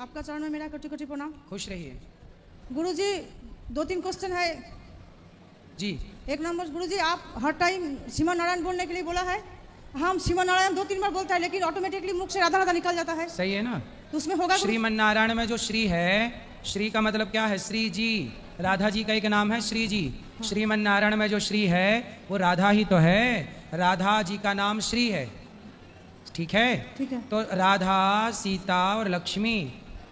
आपका चरण में मेरा कोटि कोटि प्रणाम। खुश रहिए गुरुजी, 2-3 क्वेश्चन है जी। एक नंबर गुरुजी, आप हर टाइम श्रीमान नारायण बोलने के लिए बोला है। हम श्रीमान नारायण 2-3 बार बोलता है लेकिन ऑटोमेटिकली मुख से राधा राधा निकल जाता है। सही है ना? तो उसमें होगा श्रीमन नारायण में जो श्री है, श्री का मतलब क्या है? श्री जी। राधा जी का एक नाम है श्री जी। श्रीमन नारायण में जो श्री है वो राधा ही तो है। राधा जी का नाम श्री है। ठीक है? ठीक है। तो राधा, सीता और लक्ष्मी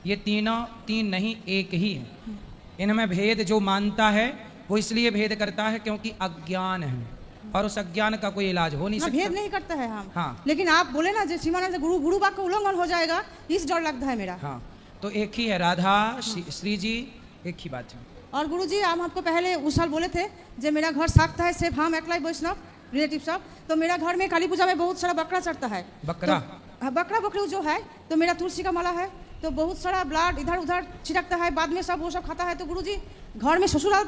ये तीनों तीन नहीं एक ही है। इनमें भेद जो मानता है वो इसलिए भेद करता है क्योंकि अज्ञान है और उस अज्ञान का कोई इलाज हो नहीं सकता। भेद नहीं करता है हम। हाँ। लेकिन आप बोले ना श्रीमान गुरु बात का उल्लंघन हो जाएगा, इस डर लगता है मेरा। हाँ, तो एक ही है राधा श्री जी, एक ही बात है। और गुरुजी, हम आपको पहले उस साल बोले थे जब मेरा घर साखता है सिर्फ हम एकलाई वैष्णव रिलेटिव सब, तो मेरा घर में काली पूजा में बहुत सारा बकरा चढ़ता है। बकरा? तो, बकरा बकरी जो है तो मेरा तुलसी का माला है, तो बहुत सारा ब्लड इधर उधर छिड़कता है, बाद में सब वो सब खाता है। तो गुरुजी, घर में ससुराल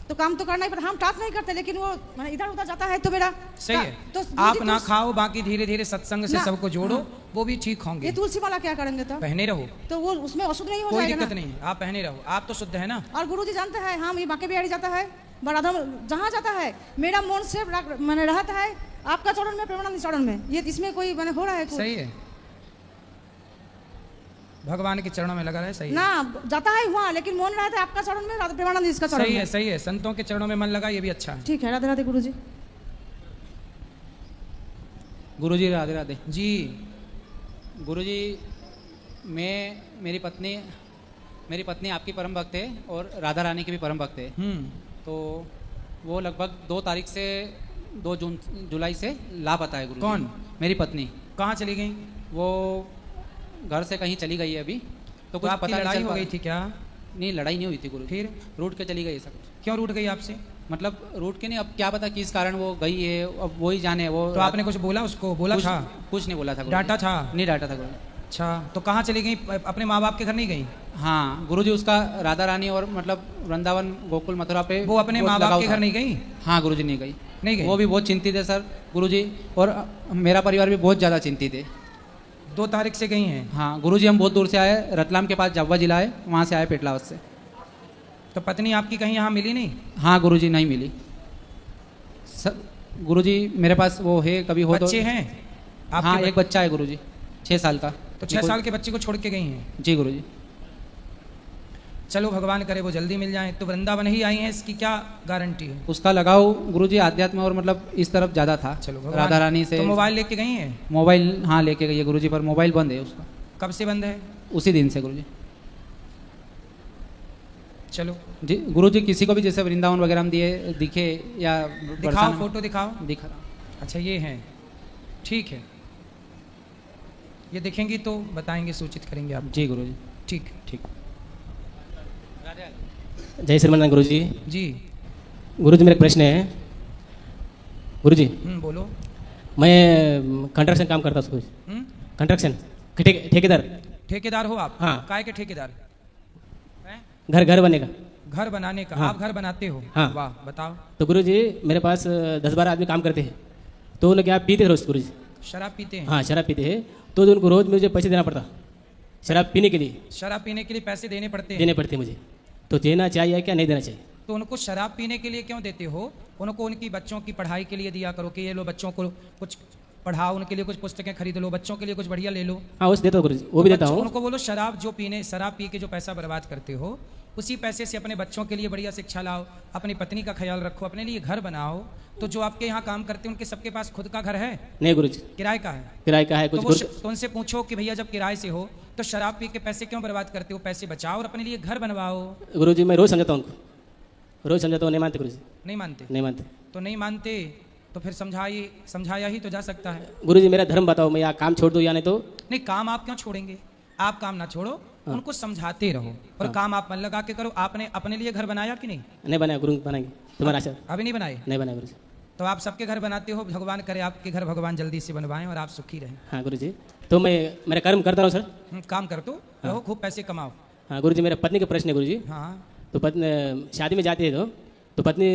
तो काम तो करना ही, पर हम टाच नहीं करते, लेकिन वो मैंने इधर उधर जाता है तो मेरा सही है। तो आप ना खाओ, बाकी धीरे धीरे सत्संग से सबको जोड़ो। हाँ। वो भी ठीक होंगे। ये तुलसी माला क्या करेंगे? तो पहने रहो, तो वो उसमें अशुद्ध नहीं हो कोई जाएगा? दिक्कत नहीं है, आप पहने रहो, आप तो शुद्ध है ना। और गुरुजी जानते हैं हम ये बांके बिहारी जाता है, बराधा जहाँ जाता है मेरा मन से मैंने रहता है आपका चरण में, प्रेमानंद चरण में। ये इसमें कोई मैंने हो रहा है? सही है, भगवान के चरणों में लगा रहे। सही ना जाता है वहाँ, लेकिन मन रहता है आपका चरण में, प्रेमानंद इसका चरण। सही है, सही है, संतों के चरणों में मन लगा, ये भी अच्छा है। ठीक है। राधे राधे गुरुजी। गुरुजी राधे राधे जी। गुरुजी, मेरी पत्नी आपकी परम भक्त है और राधा रानी की भी परम भक्त है। तो वो लगभग 2 तारीख से 2 जुलाई से लापता है। गुरुजी, कौन? मेरी पत्नी। कहाँ चली गई? वो घर से कहीं चली गई है अभी, तो कुछ आपकी पता लड़ाई हो गई थी क्या? नहीं, लड़ाई नहीं हुई थी गुरु। फिर रूट के चली गई सब। क्यों रूट गई आपसे? मतलब रूट के नहीं, अब क्या पता किस कारण वो गई है, अब वही जाने। वो तो आपने कुछ बोला उसको? बोला था? कुछ नहीं बोला था। डांटा था? नहीं डांटा था गुरु। अच्छा, तो कहाँ चली गई? अपने माँ बाप के घर नहीं गई? हाँ गुरुजी, उसका राधा रानी और मतलब वृंदावन गोकुल मथुरा पे वो अपने माँ बाप के घर नहीं गई? हाँ गुरुजी, नहीं गई। नहीं गई? वो भी बहुत चिंतित है सर गुरुजी, और मेरा परिवार भी बहुत ज़्यादा चिंतित है। 2 तारीख से गई हैं? हाँ गुरुजी, हम बहुत दूर से आए, रतलाम के पास जावा जिला है, वहाँ से आए, पेटलावत से। तो पत्नी आपकी कहीं यहाँ मिली नहीं? हाँ गुरुजी, नहीं मिली सर। गुरुजी मेरे पास वो है, कभी हो बच्चे हैं आपके? हाँ, एक बच्चा है गुरुजी, 6 साल का। तो 6 साल के बच्चे को छोड़ के गई हैं? जी गुरुजी। चलो भगवान करे वो जल्दी मिल जाए। तो वृंदावन ही आई हैं, इसकी क्या गारंटी है? उसका लगाव गुरुजी आध्यात्म और मतलब इस तरफ ज़्यादा था। चलो राधा रानी से। तो मोबाइल लेके गई हैं? मोबाइल हाँ लेके गई है गुरुजी, पर मोबाइल बंद है उसका। कब से बंद है? उसी दिन से गुरुजी। चलो जी गुरुजी, किसी को भी जैसे वृंदावन वगैरह में दिखे या दिखाओ, फोटो दिखाओ। दिखा रहा। अच्छा ये हैं, ठीक है, ये दिखेंगी तो बताएंगे, सूचित करेंगे आप। जी गुरुजी। ठीक ठीक। जय श्रीमान गुरुजी। जी। गुरुजी, मेरा एक प्रश्न है गुरुजी। बोलो। मैं कंस्ट्रक्शन काम करता हूँ। कंस्ट्रक्शन ठेकेदार। ठेकेदार हो आप? हाँ। काय के ठेकेदार? घर बनेगा। घर बनाने का? हाँ। आप घर बनाते हो? हाँ। वाह, बताओ। तो गुरुजी, मेरे पास 10-12 आदमी काम करते हैं, तो उन्हें क्या पीते रोज गुरुजी? शराब पीते हैं? हाँ, शराब पीते हैं, तो उनको रोज मुझे पैसे देना पड़ता शराब पीने के लिए। शराब पीने के लिए पैसे देने पड़ते हैं? देने पड़ते मुझे। तो देना चाहिए क्या नहीं देना चाहिए? तो उनको शराब पीने के लिए क्यों देते हो? उनको उनकी बच्चों की पढ़ाई के लिए दिया करो कि ये लो बच्चों को कुछ पढ़ाओ, उनके लिए कुछ पुस्तकें खरीद लो, बच्चों के लिए कुछ बढ़िया ले लो। हाँ, उस देता हूँ गुरुजी, वो भी देता हूँ। उनको बोलो शराब शराब पी के जो पैसा बर्बाद करते हो, उसी पैसे से अपने बच्चों के लिए बढ़िया शिक्षा लाओ, अपनी पत्नी का ख्याल रखो, अपने लिए घर बनाओ। तो जो आपके यहाँ काम करते हैं उनके सबके पास खुद का घर है? नहीं गुरुजी, किराए का है। किराए का है कुछ। तो उनसे पूछो कि भैया जब किराए से हो तो शराब पी के पैसे क्यों बर्बाद करते हो? पैसे बचाओ और अपने लिए घर बनवाओ। गुरुजी, मैं रोज समझाता हूँ उनको, रोज समझाता हूँ, नहीं मानते गुरुजी। नहीं मानते? नहीं मानते। तो नहीं मानते तो फिर समझाया ही तो जा सकता है। गुरुजी, मेरा धर्म बताओ, मैं यहाँ काम छोड़ दूँ या नहीं? तो नहीं, काम आप क्यों छोड़ेंगे? आप काम ना छोड़ो, उनको समझाते रहो और काम आप मन लगा के करो। आपने अपने लिए घर बनाया कि नहीं? नहीं बनाया गुरु, बनाएंगे तुम्हारा आशा। अभी नहीं बनाए? नहीं बनाया गुरुजी। तो आप सबके घर बनाते हो, भगवान करे आपके घर भगवान जल्दी से बनवाएं और आप सुखी रहें। हाँ गुरुजी, तो मैं मेरा कर्म करता रहा हूँ सर। काम कर तो रहो, खूब पैसे कमाओ। हाँ गुरुजी, मेरा पत्नी का प्रश्न है गुरुजी। हाँ। तो पत्नी शादी में जाती है तो पत्नी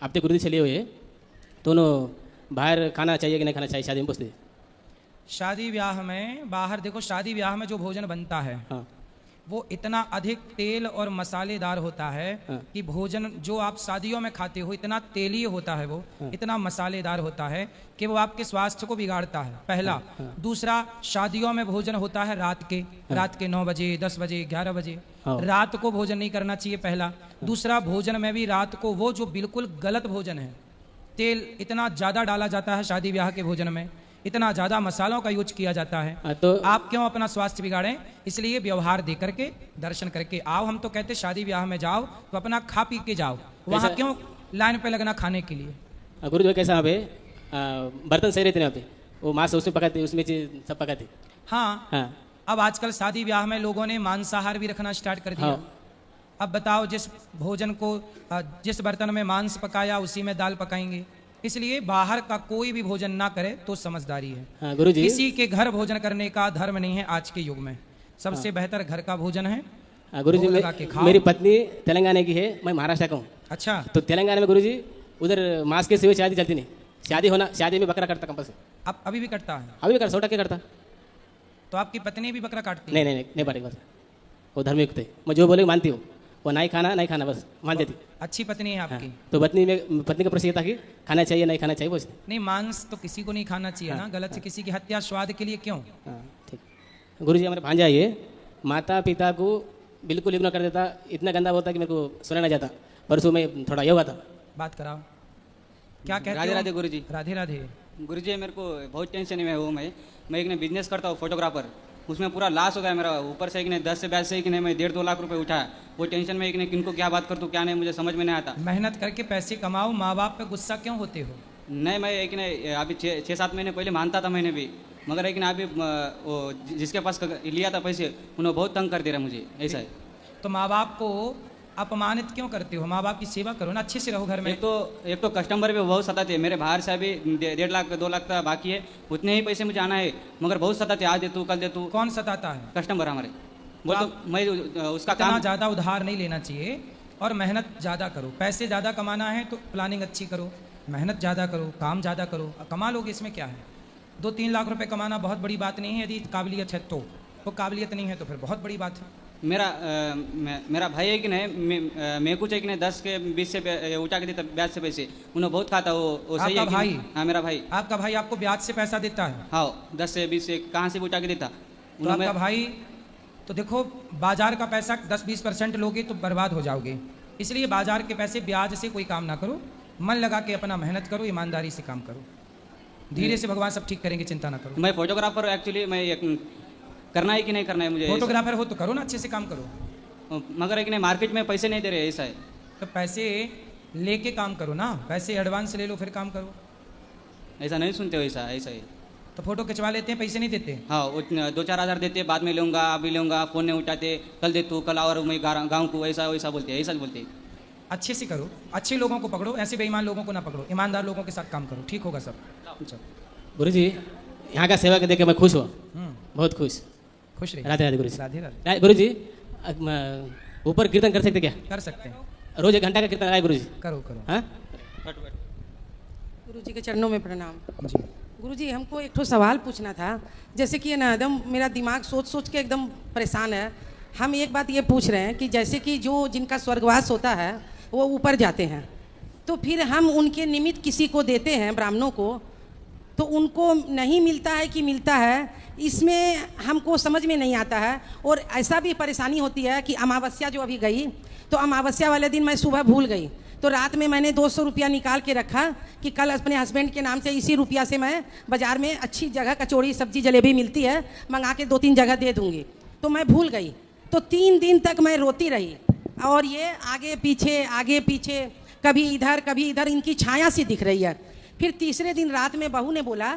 अपने गुरुजी चले हुए, दोनों बाहर खाना चाहिए कि नहीं खाना चाहिए शादी में पूछते? शादी ब्याह में बाहर देखो, शादी ब्याह में जो भोजन बनता है हाँ, वो इतना अधिक तेल और मसालेदार होता है कि भोजन जो आप शादियों में खाते हो इतना तेलीय होता है, वो इतना मसालेदार होता है कि वो आपके स्वास्थ्य को बिगाड़ता है, पहला। दूसरा, शादियों में भोजन होता है रात के 9 बजे, 10 बजे, 11 बजे। रात को भोजन नहीं करना चाहिए, पहला। दूसरा, भोजन में भी रात को वो जो बिल्कुल गलत भोजन है, तेल इतना ज़्यादा डाला जाता है शादी ब्याह के भोजन में, इतना ज़्यादा मसालों का यूज किया जाता है, तो आप क्यों अपना स्वास्थ्य बिगाड़ें? इसलिए व्यवहार दे करके दर्शन करके आओ। हम तो कहते शादी ब्याह में जाओ तो अपना खा पी के जाओ, वहाँ क्यों लाइन पे लगना खाने के लिए। गुरु जी कैसा वहाँ पे बर्तन सही रहते हैं, वहाँ पे वो मांस उसमें पकाते, उसमें चीज सब पकाते। हाँ, अब आजकल शादी ब्याह में लोगों ने मांसाहार भी रखना स्टार्ट कर दिया। अब बताओ, जिस भोजन को जिस बर्तन में मांस पकाया उसी में दाल पकाएंगे। इसलिए बाहर का कोई भी भोजन ना करे तो समझदारी है। गुरुजी, किसी के घर भोजन करने का धर्म नहीं है आज के युग में। सबसे बेहतर घर का भोजन है। गुरुजी, मेरी पत्नी तेलंगाना की है, मैं महाराष्ट्र का हूँ। अच्छा, तो तेलंगाना में गुरुजी उधर मांस के सिवा शादी चलती नहीं। शादी में बकरा कटता कंपल्सरी। अब अभी भी कटता है? अभी भी कर 100% करता। तो आपकी पत्नी भी बकरा काटती? नहीं पड़ेगा, वो धर्मयुक्त है। मैं जो बोले मानती हूँ, वो नहीं खाना बस मान देती। अच्छी पत्नी है आपकी। तो पत्नी का प्रश्न ये था कि खाना चाहिए नहीं खाना चाहिए, बोलते नहीं, मांस तो किसी को नहीं खाना चाहिए ना, गलत से किसी की हत्या स्वाद के लिए क्यों? ठीक। गुरुजी, हमारे भांजा ये माता पिता को बिल्कुल इग्नोर कर देता, इतना गंदा होता कि मेरे को सुना ना जाता। परसों में थोड़ा ये हुआ था। बात कराओ, क्या कहते हो? राधे राधे गुरुजी। राधे राधे। गुरुजी, मेरे को बहुत टेंशन में हूँ। मैं एक बिजनेस करता हूँ फोटोग्राफर, उसमें पूरा लॉस हो गया मेरा। ऊपर से 10 से 20 से मैं 1.5-2 लाख रुपए उठाया। वो टेंशन में किनको क्या बात कर दूँ क्या नहीं, मुझे समझ में नहीं आता। मेहनत करके पैसे कमाओ, माँ बाप पे गुस्सा क्यों होते हो? नहीं, मैं अभी 6-7 महीने पहले मानता था मैंने भी, मगर अभी वो जिसके पास लिया था पैसे, उन्होंने बहुत तंग कर दे रहा मुझे। ऐसा है तो माँ बाप को अपमानित क्यों करते हो? माँ बाप की सेवा करो ना, अच्छे से रहो घर में। एक तो कस्टमर भी बहुत सताते हैं। मेरे बाहर से अभी 1.5 लाख 2 लाख तक बाकी है, उतने ही पैसे मुझे आना है, मगर बहुत सताते, आज दे तू कल दे तू। कौन सताता है? कस्टमर हमारे। बोल तो मैं उसका काम ज़्यादा उधार नहीं लेना चाहिए और मेहनत ज़्यादा करो। पैसे ज़्यादा कमाना है तो प्लानिंग अच्छी करो, मेहनत ज़्यादा करो, काम ज़्यादा करो, कमा लोगे, इसमें क्या है। 2-3 लाख रुपए कमाना बहुत बड़ी बात नहीं है, यदि काबिलियत है तो। काबिलियत नहीं है तो फिर बहुत बड़ी बात है। मेरा भाई है कि नहीं, मैं कुछ है कि नहीं 10 के 20 से उठा के देता ब्याज से पैसे, उन्हें बहुत खाता। वो सही है भाई? हाँ, मेरा भाई। आपका भाई आपको ब्याज से पैसा देता है? हाँ, 10 से 20 से कहाँ से भी उठा के देता तो आपका भाई। तो देखो, बाजार का पैसा 10-20% लोगे तो बर्बाद हो जाओगे। इसलिए बाजार के पैसे ब्याज से कोई काम ना करो, मन लगा के अपना मेहनत करो, ईमानदारी से काम करो, धीरे से भगवान सब ठीक करेंगे, चिंता ना करो। मैं फोटोग्राफर एक्चुअली मैं करना है कि नहीं करना है मुझे? फोटोग्राफर हो तो करो ना, अच्छे से काम करो। मगर एक नहीं, मार्केट में पैसे नहीं दे रहे, ऐसा है। तो पैसे लेके काम करो ना, पैसे एडवांस ले लो फिर काम करो। ऐसा नहीं सुनते हो? ऐसा है। तो फोटो खिंचवा लेते हैं, पैसे नहीं देते? हाँ, 2-4 हज़ार देते, बाद में लूँगा, अभी लूँगा, फ़ोन नहीं उठाते, कल दे तू, कल और मैं गाँव को, ऐसा बोलते हैं, ऐसा बोलते हैं। अच्छे से करो, अच्छे लोगों को पकड़ो, ऐसे बेईमान लोगों को ना पकड़ो, ईमानदार लोगों के साथ काम करो, ठीक होगा सब। गुरुजी, यहाँ का सेवा देख के मैं खुश हुआ, बहुत खुश रही। राधे राधे गुरुजी। राधे राधे। गुरुजी, ऊपर कीर्तन कर सकते क्या? कर सकते हैं, रोज 1 घंटा का कीर्तन आए गुरुजी। करो। हाँ, गुरुजी के चरणों में प्रणाम। जी। गुरुजी, हमको एक तो सवाल पूछना था। जैसे कि ना एकदम मेरा दिमाग सोच के एकदम परेशान है। हम एक बात ये पूछ रहे हैं कि जैसे कि जिनका स्वर्गवास होता है वो ऊपर जाते हैं, तो फिर हम उनके निमित्त किसी को देते हैं, ब्राह्मणों को, तो उनको नहीं मिलता है कि मिलता है, इसमें हमको समझ में नहीं आता है। और ऐसा भी परेशानी होती है कि अमावस्या जो अभी गई, तो अमावस्या वाले दिन मैं सुबह भूल गई, तो रात में मैंने 200 रुपया निकाल के रखा कि कल अपने हस्बैंड के नाम से इसी रुपया से मैं बाज़ार में अच्छी जगह कचौड़ी सब्जी जलेबी मिलती है, मंगा के 2-3 जगह दे दूँगी। तो मैं भूल गई, तो 3 दिन तक मैं रोती रही, और ये आगे पीछे कभी इधर इनकी छाया सी दिख रही है। फिर तीसरे दिन रात में बहू ने बोला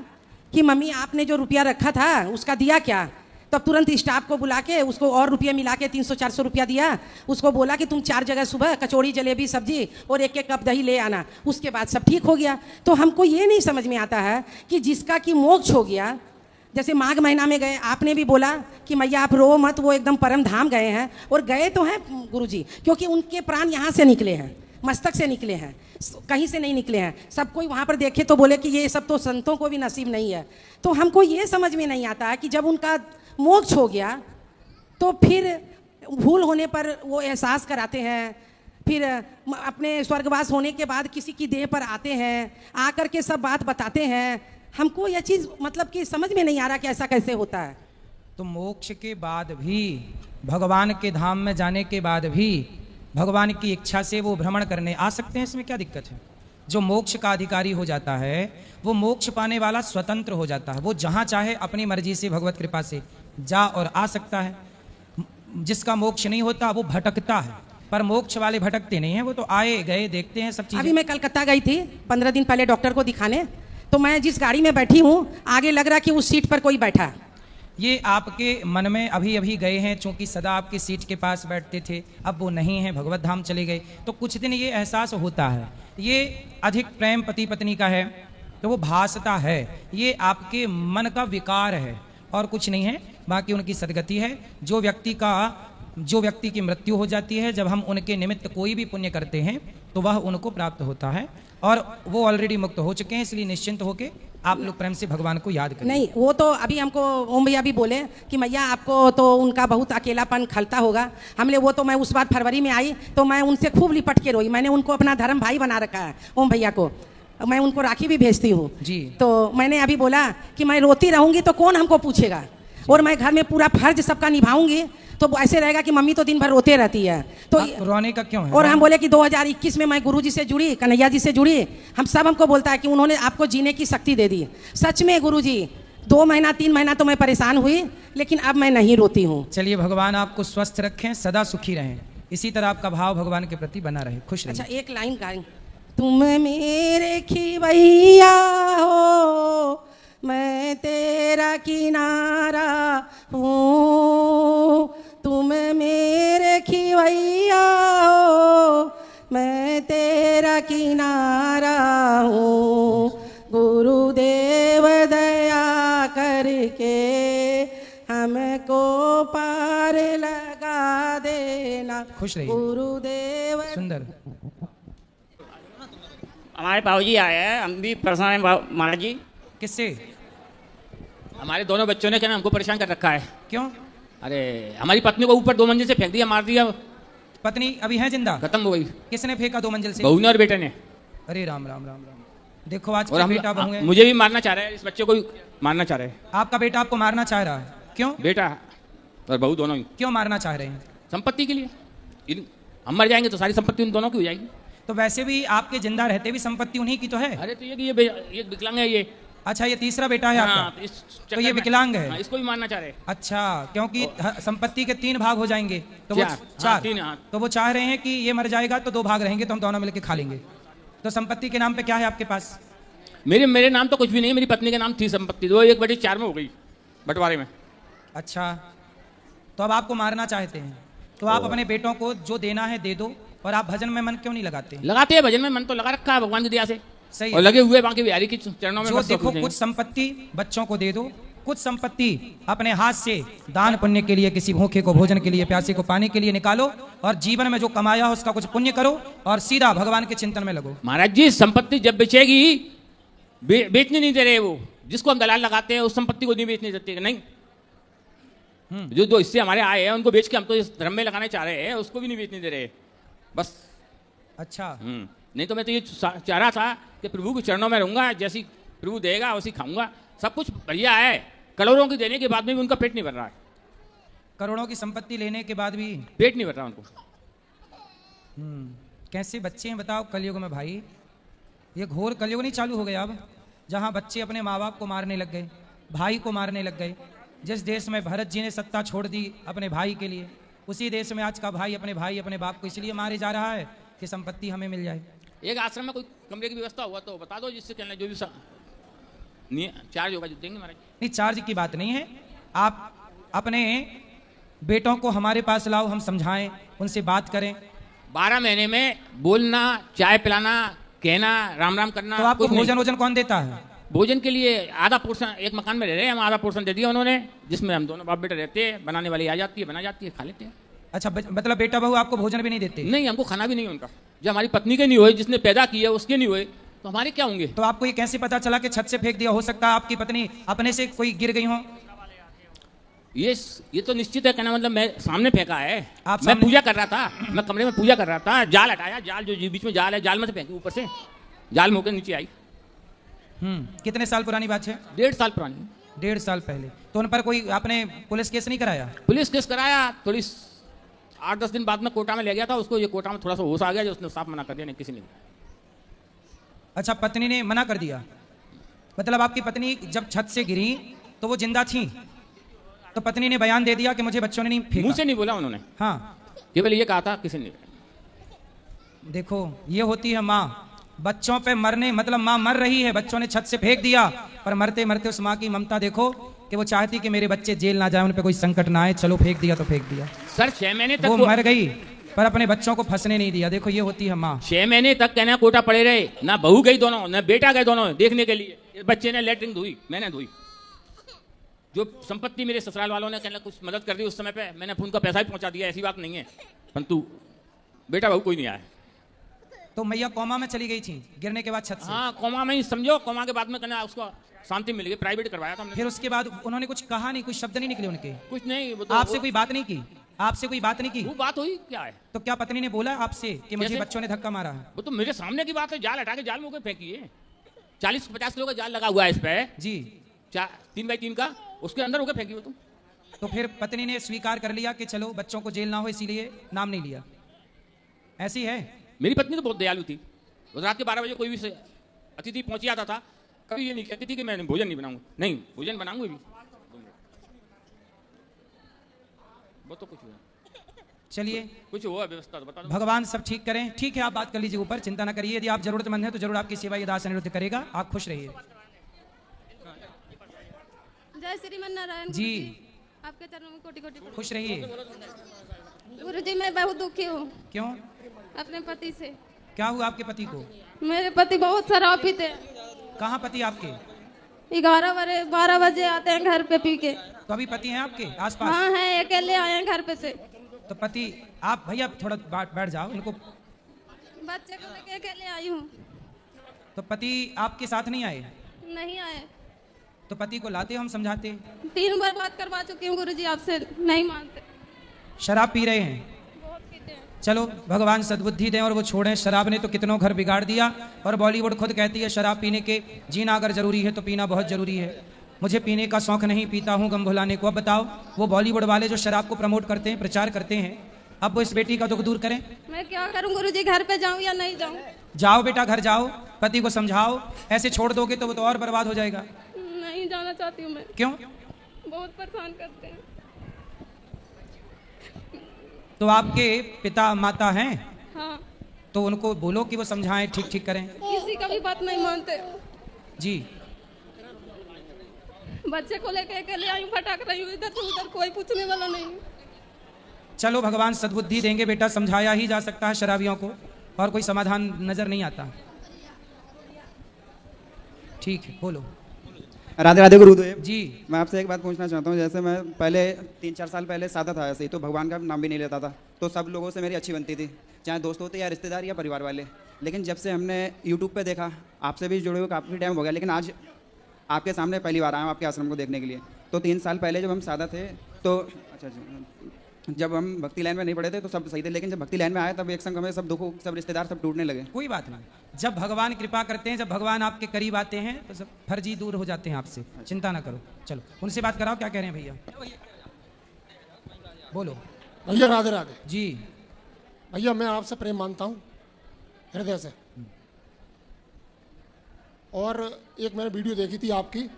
कि मम्मी आपने जो रुपया रखा था उसका दिया क्या? तब तुरंत स्टाफ को बुला के उसको और रुपये मिला के 300-400 रुपया दिया। उसको बोला कि तुम 4 जगह सुबह कचौड़ी जलेबी सब्जी और 1-1 कप दही ले आना। उसके बाद सब ठीक हो गया। तो हमको ये नहीं समझ में आता है कि जिसका कि मोक्ष हो गया, जैसे माघ महीना में गए, आपने भी बोला कि मैया आप रो मत, वो एकदम परम धाम गए हैं, और गए तो हैं गुरुजी, क्योंकि उनके प्राण यहाँ से निकले हैं, मस्तक से निकले हैं, कहीं से नहीं निकले हैं। सब कोई वहाँ पर देखे तो बोले कि ये सब तो संतों को भी नसीब नहीं है। तो हमको ये समझ में नहीं आता है कि जब उनका मोक्ष हो गया तो फिर भूल होने पर वो एहसास कराते हैं, फिर अपने स्वर्गवास होने के बाद किसी की देह पर आते हैं, आकर के सब बात बताते हैं। हमको यह चीज़ मतलब कि समझ में नहीं आ रहा कि ऐसा कैसे होता है। तो मोक्ष के बाद भी, भगवान के धाम में जाने के बाद भी भगवान की इच्छा से वो भ्रमण करने आ सकते हैं, इसमें क्या दिक्कत है? जो मोक्ष का अधिकारी हो जाता है वो मोक्ष पाने वाला स्वतंत्र हो जाता है, वो जहाँ चाहे अपनी मर्जी से भगवत कृपा से जा और आ सकता है। जिसका मोक्ष नहीं होता वो भटकता है, पर मोक्ष वाले भटकते नहीं हैं, वो तो आए गए देखते हैं सब चीजें। अभी मैं कलकत्ता गई थी 15 दिन पहले डॉक्टर को दिखाने, तो मैं जिस गाड़ी में बैठी हूँ आगे लग रहा कि उस सीट पर कोई बैठा है। ये आपके मन में अभी अभी गए हैं, चूंकि सदा आपकी सीट के पास बैठते थे, अब वो नहीं है, भगवत धाम चले गए, तो कुछ दिन ये एहसास होता है। ये अधिक प्रेम पति पत्नी का है तो वो भासता है, ये आपके मन का विकार है और कुछ नहीं है, बाकी उनकी सदगति है। जो व्यक्ति की मृत्यु हो जाती है, जब हम उनके निमित्त कोई भी पुण्य करते हैं तो वह उनको प्राप्त होता है, और वो ऑलरेडी मुक्त हो चुके हैं, इसलिए निश्चिंत होके आप लोग प्रेम से भगवान को याद करें। नहीं, वो तो अभी हमको ओम भैया भी बोले कि मैया आपको तो उनका बहुत अकेलापन खलता होगा। हमने वो तो मैं उस बार फरवरी में आई तो मैं उनसे खूब लिपट के रोई। मैंने उनको अपना धर्म भाई बना रखा है, ओम भैया को मैं उनको राखी भी भेजती हूँ जी। तो मैंने अभी बोला कि मैं रोती रहूंगी तो कौन हमको पूछेगा, और मैं घर में पूरा फर्ज सबका निभाऊंगी तो ऐसे रहेगा कि मम्मी तो दिन भर रोते रहती है। तो रोने का क्यों है? और हम बोले कि 2021 में मैं गुरुजी से जुड़ी, कन्हैया जी से जुड़ी, हम सब हमको बोलता है कि उन्होंने आपको जीने की शक्ति दे दी। सच में गुरुजी 2 महीना 3 महीना तो मैं परेशान हुई, लेकिन अब मैं नहीं रोती हूँ। चलिए, भगवान आपको स्वस्थ रखें, सदा सुखी रहें, इसी तरह आपका भाव भगवान के प्रति बना रहे, खुश रहिए। अच्छा, एक लाइन गाएं। तुम मेरे खिवैया हो, मैं तेरा किनारा हूँ, तुम मेरे खिवैया हो, मैं तेरा किनारा हूँ, गुरुदेव दया करके हमको पार लगा देना। खुश रहिए। गुरुदेव। सुंदर। हमारे बाबूजी आए हैं, हम भी परेशान हैं महाराज जी। किससे? हमारे दोनों बच्चों ने क्या हमको परेशान कर रखा है। क्यों? अरे हमारी पत्नी को ऊपर 2 मंजिल से फेंक दिया, मार दिया, पत्नी अभी है जिंदा? खत्म हो गई। किसने फेंका 2 मंजिल से? बहू ने और बेटे ने। अरे राम राम राम राम। देखो आज और का हम बेटा बहू है। मुझे भी मारना चाह रहे हैं, इस बच्चे को भी मारना चाह रहे हैं। आपका बेटा आपको मारना चाह रहा है? क्यों? बेटा और बहू दोनों ही। क्यों मारना चाह रहे हैं? संपत्ति के लिए। हम मर जाएंगे तो सारी संपत्ति उन दोनों की हो जाएगी। तो वैसे भी आपके जिंदा रहते भी संपत्ति उन्हीं की तो है। अरे तो ये विकलांग है ये। अच्छा, ये तीसरा बेटा है हाँ, आपका? इस तो ये विकलांग है? हाँ, इसको भी मारना चाह रहे हैं। अच्छा, क्योंकि संपत्ति के 3 भाग हो जाएंगे तो वो 4 4 3 हाँ। तो वो चाह रहे हैं कि ये मर जाएगा तो 2 भाग रहेंगे तो हम दोनों मिलकर खा लेंगे। तो संपत्ति के नाम पे क्या है आपके पास? मेरे नाम तो कुछ भी नहीं, मेरी पत्नी के नाम थी संपत्ति, वो 1/4 में हो गई बंटवारे में। अच्छा, तो अब आपको मारना चाहते हैं, तो आप अपने बेटों को जो देना है दे दो, और आप भजन में मन क्यों नहीं लगाते? लगाते हैं भजन में मन तो लगा रखा है भगवान की दया से। सही और है। लगे हुए बाकी बिहारी के चरणों में जो बस सब देखो, कुछ कुछ संपत्ति बच्चों को दे दो, कुछ संपत्ति अपने हाथ से दान पुण्य के लिए, किसी भूखे को भोजन के लिए, प्यासे को पानी के लिए निकालो, और जीवन में जो कमाया हो उसका कुछ पुण्य करो और सीधा भगवान के चिंतन में लगो। महाराज जी संपत्ति जब बेचेगी, बेचने नहीं दे रहे वो, जिसको हम दलाल लगाते हैं उस संपत्ति को नहीं बेचने देते नहीं। जो इससे हमारे आए हैं उनको बेच के हम तो इस धर्म में लगाने चाह रहे हैं, उसको भी नहीं बेचने दे रहे बस। अच्छा, नहीं तो मैं तो ये चाह रहा था कि प्रभु के चरणों में रहूंगा, जैसी प्रभु देगा वैसी खाऊंगा, सब कुछ बढ़िया है। करोड़ों की देने के बाद में भी उनका पेट नहीं भर रहा है। करोड़ों की संपत्ति लेने के बाद भी पेट नहीं भर रहा उनको। कैसे बच्चे हैं बताओ कलयुग में भाई? ये घोर कलयुग नहीं चालू हो गया अब, जहां बच्चे अपने माँ बाप को मारने लग गए, भाई को मारने लग गए। जिस देश में भरत जी ने सत्ता छोड़ दी अपने भाई के लिए, उसी देश में आज का भाई अपने बाप को इसलिए मारे जा रहा है कि संपत्ति हमें मिल जाए। एक आश्रम में कोई कमरे की व्यवस्था हुआ तो बता दो, जिससे कहना जो भी चार्ज होगा जो देंगे महाराज। नहीं, चार्ज की बात नहीं है, आप अपने बेटों को हमारे पास लाओ, हम समझाएं, उनसे बात करें। 12 महीने में बोलना, चाय पिलाना, कहना, राम राम करना। तो आपको कुछ नहीं। भोजन कौन देता है? भोजन के लिए आधा पोर्शन, एक मकान में रह रहे हैं हम, आधा पोर्शन दे दिया उन्होंने, जिसमें हम दोनों बाप बेटा रहते हैं। बनाने वाली आ जाती है, बना जाती है, खा लेते हैं। अच्छा, मतलब बेटा बहू आपको भोजन भी नहीं देते? नहीं, हमको खाना भी नहीं उनका। जब हमारी पत्नी के नहीं हुए, जिसने पैदा किया उसके नहीं हुए, तो हमारे क्या होंगे? तो आपको ये कैसे पता चला कि छत से फेंक दिया? हो सकता है आपकी पत्नी अपने से कोई गिर गई हो। ये तो निश्चित है, कहना मतलब मैं सामने फेंका है। आप मैं सामने- पूजा कर रहा था, मैं कमरे में पूजा कर रहा था, जाल हटाया, जाल जो बीच में जाल है, जाल में से फेंकी ऊपर से, जाल में होकर नीचे आई। कितने साल पुरानी बात है? 1.5 साल पुरानी। 1.5 साल पहले। तो उन पर कोई आपने पुलिस केस नहीं कराया? पुलिस केस कराया, थोड़ी 8-10 दिन बाद में कोटा में ले गया था उसको, ये कोटा में थोड़ा सा होश आ गया जो उसने साफ मना कर दिया, नहीं किसी ने। अच्छा, पत्नी ने मना कर दिया? मतलब आपकी पत्नी जब छत से गिरी तो वो जिंदा थी, तो पत्नी ने बयान दे दिया कि मुझे बच्चों ने नहीं फेंका? मुंह से नहीं बोला उन्होंने, हाँ, केवल ये कहा था, किसी ने। देखो ये होती है माँ, बच्चों पे मरने मतलब माँ मर रही है, बच्चों ने छत से फेंक दिया, पर मरते मरते उस माँ की ममता देखो कि वो चाहती कि मेरे बच्चे जेल ना जाए, उन पे कोई संकट ना आए, चलो फेंक दिया तो फेंक दिया। सर 6 महीने तक वो मर गई पर अपने बच्चों को फंसने नहीं दिया। देखो ये होती है माँ। 6 महीने तक कहना कोटा पड़े रहे, ना बहू गई दोनों, ना बेटा गए दोनों देखने के लिए। इस बच्चे ने लेटरिन धोई, मैंने धोई। जो संपत्ति मेरे ससुराल वालों ने कहना कुछ मदद कर दी उस समय पे, मैंने फोन का पैसा भी पहुंचा दिया, ऐसी बात नहीं है, परंतु बेटा बहू कोई नहीं आया। तो मैया कोमा में चली गई थी गिरने के बाद छत से? हाँ, कोमा में ही समझो, कोमा के बाद में कहना उसको शांति मिल गई, प्राइवेट करवाया था हमने। फिर उसके बाद उन्होंने कुछ कहा नहीं, कुछ शब्द नहीं निकले उनके? कुछ नहीं, वो तो आपसे कोई बात नहीं की? आपसे कोई बात नहीं की? वो बात हुई क्या है? तो क्या पत्नी ने बोला आपसे कि मुझे कैसे? बच्चों ने धक्का मारा है? वो तो मेरे सामने की बात है, जाल हटा के जाल में होकर फेंकी है। 40-50 किलो का जाल लगा हुआ है इस पे जी, 3x3 का, उसके अंदर होकर फेंकी वो तुम। तो फिर पत्नी ने स्वीकार कर लिया कि चलो बच्चों को जेल ना हो इसीलिए नाम नहीं लिया, ऐसी है? मेरी पत्नी तो बहुत दयालु थी, वो रात के 12 बजे कोई भी अतिथि पहुंच जाता था, कभी ये नहीं कहती थी कि मैं भोजन नहीं बनाऊंगा, नहीं भोजन बनाऊंगी भी। वो तो कुछ हुआ, चलिए कुछ हुआ व्यवस्था तो बता दो। भगवान सब ठीक करें। ठीक है, आप बात कर लीजिए ऊपर, चिंता ना करिए। यदि आप जरूरतमंद हैं तो जरूर आपकी सेवा ये दास अनिरुद्ध करेगा। आप खुश रहिए। जय श्रीमन नारायण जी, आपके चरणों में कोटि कोटि खुश रहिए। गुरुजी मैं बहुत दुखी हूँ क्यों? अपने पति से। क्या हुआ आपके पति को? मेरे पति बहुत शराब पीते हैं। कहाँ पति आपके? 12 बजे आते हैं घर पे पी के। तो अभी पति हैं आपके आसपास? हाँ है, अकेले आए हैं घर पे से। तो पति, आप भैया थोड़ा बैठ जाओ, इनको। बच्चे को लेके अकेले आई हूँ। तो पति आपके साथ नहीं आए? नहीं आए। तो पति को लाते, हम समझाते। 3 बार बात करवा चुकी हूँ गुरुजी आपसे, नहीं मानते। शराब पी रहे हैं? बहुत पीते हैं। चलो भगवान सद्बुद्धि दें और वो छोड़ें। शराब ने तो कितनों घर बिगाड़ दिया, और बॉलीवुड खुद कहती है शराब पीने के जीना अगर जरूरी है तो पीना बहुत जरूरी है। मुझे पीने का शौक नहीं, पीता हूँ गम भुलाने को। अब बताओ, वो बॉलीवुड वाले जो शराब को प्रमोट करते हैं, प्रचार करते हैं, अब वो इस बेटी का दुख दूर करें। मैं क्या करूँ गुरुजी, घर पे जाऊँ या नहीं जाऊँ? जाओ बेटा, घर जाओ, पति को समझाओ। ऐसे छोड़ दोगे तो वो तो और बर्बाद हो जाएगा। नहीं जाना चाहती हूँ मैं। क्यों? बहुत परेशान करते हैं। तो आपके पिता माता हैं? हाँ, तो उनको बोलो कि वो समझाएं, ठीक ठीक करें। किसी का भी बात नहीं मानते। जी, बच्चे को लेके अकेले आई हूँ, भटक रही हूँ इधर से उधर, कोई पूछने वाला नहीं। चलो भगवान सद्बुद्धि देंगे बेटा, समझाया ही जा सकता है शराबियों को, और कोई समाधान नजर नहीं आता। ठीक है, बोलो। राधे राधे गुरुदेव जी। मैं आपसे एक बात पूछना चाहता हूँ। जैसे मैं पहले 3-4 साल पहले सादा था, ऐसे ही तो भगवान का नाम भी नहीं लेता था, तो सब लोगों से मेरी अच्छी बनती थी, चाहे दोस्त होते या रिश्तेदार या परिवार वाले। लेकिन जब से हमने यूट्यूब पे देखा, आपसे भी जुड़े हुए काफ़ी टाइम हो गया, लेकिन आज आपके सामने पहली बार आया हूँ आपके आश्रम को देखने के लिए। तो 3 साल पहले जब हम सादा थे तो जब हम भक्ति लाइन में नहीं पढ़े थे तो सब सही थे, लेकिन जब भक्ति लाइन में आए तब एक संग हमें सब दुख, सब रिश्तेदार सब टूटने लगे। कोई बात नहीं, जब भगवान कृपा करते हैं, जब भगवान आपके करीब आते हैं तो सब फर्जी दूर हो जाते हैं आपसे। चिंता ना करो। चलो उनसे बात कराओ, क्या कह रहे हैं भैया, बोलो। भैया राधे राधे। जी भैया मैं आपसे प्रेम मानता हूँ हृदय से। और एक मैंने वीडियो देखी थी आपकी,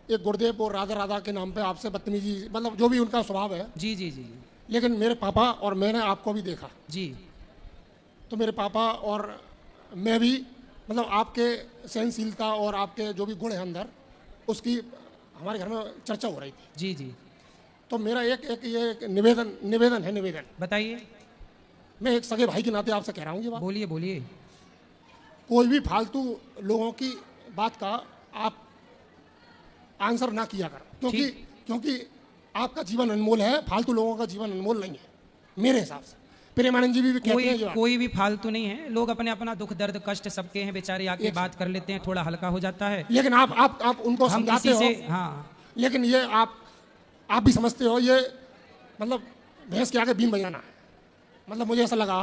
एक गुरुदेव और राधा राधा के नाम पे आपसे बदतमीजी, मतलब जो भी उनका स्वभाव है। जी जी जी। लेकिन मेरे पापा और मैंने आपको भी देखा जी। तो मेरे पापा और मैं भी, मतलब आपके सहनशीलता और आपके जो भी गुण हैं अंदर, उसकी हमारे घर में चर्चा हो रही थी। जी जी। तो मेरा एक निवेदन है। बताइए। मैं एक सगे भाई के नाते आपसे कह रहा हूँ ये बात। बोलिए बोलिए। कोई भी फालतू लोगों की बात का आप आंसर ना किया कर, क्योंकि आपका जीवन अनमोल है, फालतू लोगों का जीवन अनमोल नहीं है मेरे हिसाब से। प्रेमानंद जी भी कहते हैं ये बात। कोई भी फालतू नहीं है, लोग अपने अपना दुख दर्द कष्ट सबके हैं, बेचारे आके बात कर लेते हैं, थोड़ा हल्का हो जाता है। लेकिन आप उनको हम समझाते किसी हो। से, हाँ, लेकिन ये आप आप भी समझते हो ये मतलब भैंस के आगे बीन बजाना है, मतलब मुझे ऐसा लगा।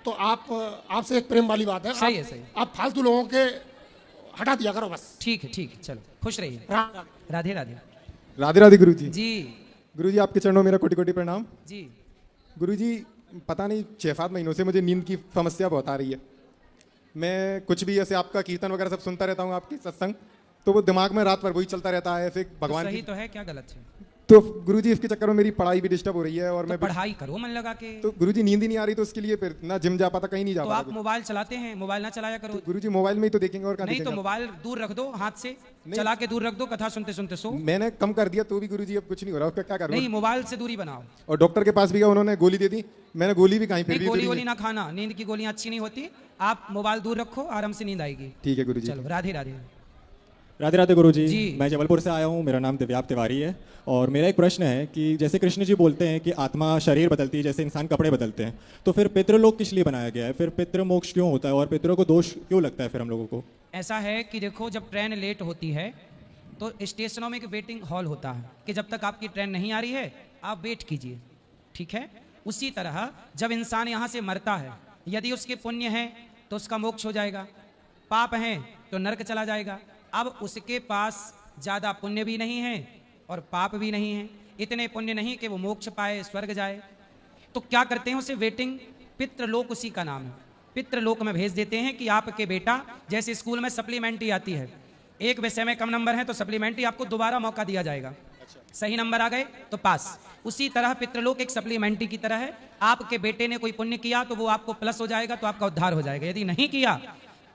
तो आपसे एक प्रेम वाली बात है, सही है, सही है। आप फालतू लोगों के हटा दिया करो बस। ठीक है, ठीक है, चलो खुश रहिए। राधे राधे। राधे राधे गुरु जी। जी गुरु जी आपके चरणों में मेरा कोटि कोटि प्रणाम। जी। गुरु जी पता नहीं 6-7 महीनों से मुझे नींद की समस्या बहुत आ रही है। मैं कुछ भी ऐसे आपका कीर्तन वगैरह सब सुनता रहता हूँ, आपकी सत्संग, तो वो दिमाग में रात भर वही चलता रहता है ऐसे भगवान तो सही की। तो है, क्या गलत है? तो गुरुजी इसके चक्कर में मेरी पढ़ाई भी डिस्टर्ब हो रही है और तो मैं पढ़ाई करो मन लगा के। तो गुरुजी नींद ही नहीं आ रही, तो उसके लिए फिर ना जिम जा पाता, कहीं नहीं जा तो पाता। आप मोबाइल चलाते हैं, मोबाइल ना चलाया करो। तो गुरुजी मोबाइल में ही तो देखेंगे और कहाँ नहीं तो देखेंगे? मोबाइल दूर रख दो, हाथ से चला के दूर रख दो, कथा सुनते सुनते सो। मैंने कम कर दिया तो भी गुरुजी अब कुछ नहीं हो रहा, उसका क्या करूं? नहीं, मोबाइल से दूरी बनाओ। और डॉक्टर के पास भी गया, उन्होंने गोली दे दी, मैंने गोली भी कहीं फिर भी गोली उतरी गोली ना खाना, नींद की गोलियां अच्छी नहीं होती। आप मोबाइल दूर रखो, आराम से नींद आएगी। ठीक है गुरुजी। चलो राधे राधे। राधे राधे गुरु जी। जी। मैं जबलपुर से आया हूँ, मेरा नाम दिव्याप तिवारी है और मेरा एक प्रश्न है कि जैसे कृष्ण जी बोलते हैं कि आत्मा शरीर बदलती है जैसे इंसान कपड़े बदलते हैं, तो फिर पितृलोक किस लिए बनाया गया है? फिर पितृ मोक्ष क्यों होता है और पितरों को दोष क्यों लगता है फिर हम लोगों को? ऐसा है कि देखो, जब ट्रेन लेट होती है तो स्टेशनों में एक वेटिंग हॉल होता है कि जब तक आपकी ट्रेन नहीं आ रही है आप वेट कीजिए, ठीक है? उसी तरह जब इंसान यहाँ से मरता है, यदि उसके पुण्य हैं तो उसका मोक्ष हो जाएगा, पाप हैं तो नरक चला जाएगा। अब उसके पास ज़्यादा पुण्य भी नहीं है और पाप भी नहीं है, इतने पुण्य नहीं कि वो मोक्ष पाए, स्वर्ग जाए। तो क्या करते हैं, उसे वेटिंग पितृलोक उसी का नाम है, पितृलोक में भेज देते हैं कि आपके बेटा, जैसे स्कूल में सप्लीमेंट्री आती है, एक विषय में कम नंबर है तो सप्लीमेंट्री आपको दोबारा मौका दिया जाएगा, सही नंबर आ गए तो पास। उसी तरह पितृलोक एक सप्लीमेंट्री की तरह है। आपके बेटे ने कोई पुण्य किया तो वो आपको प्लस हो जाएगा, तो आपका उद्धार हो जाएगा। यदि नहीं किया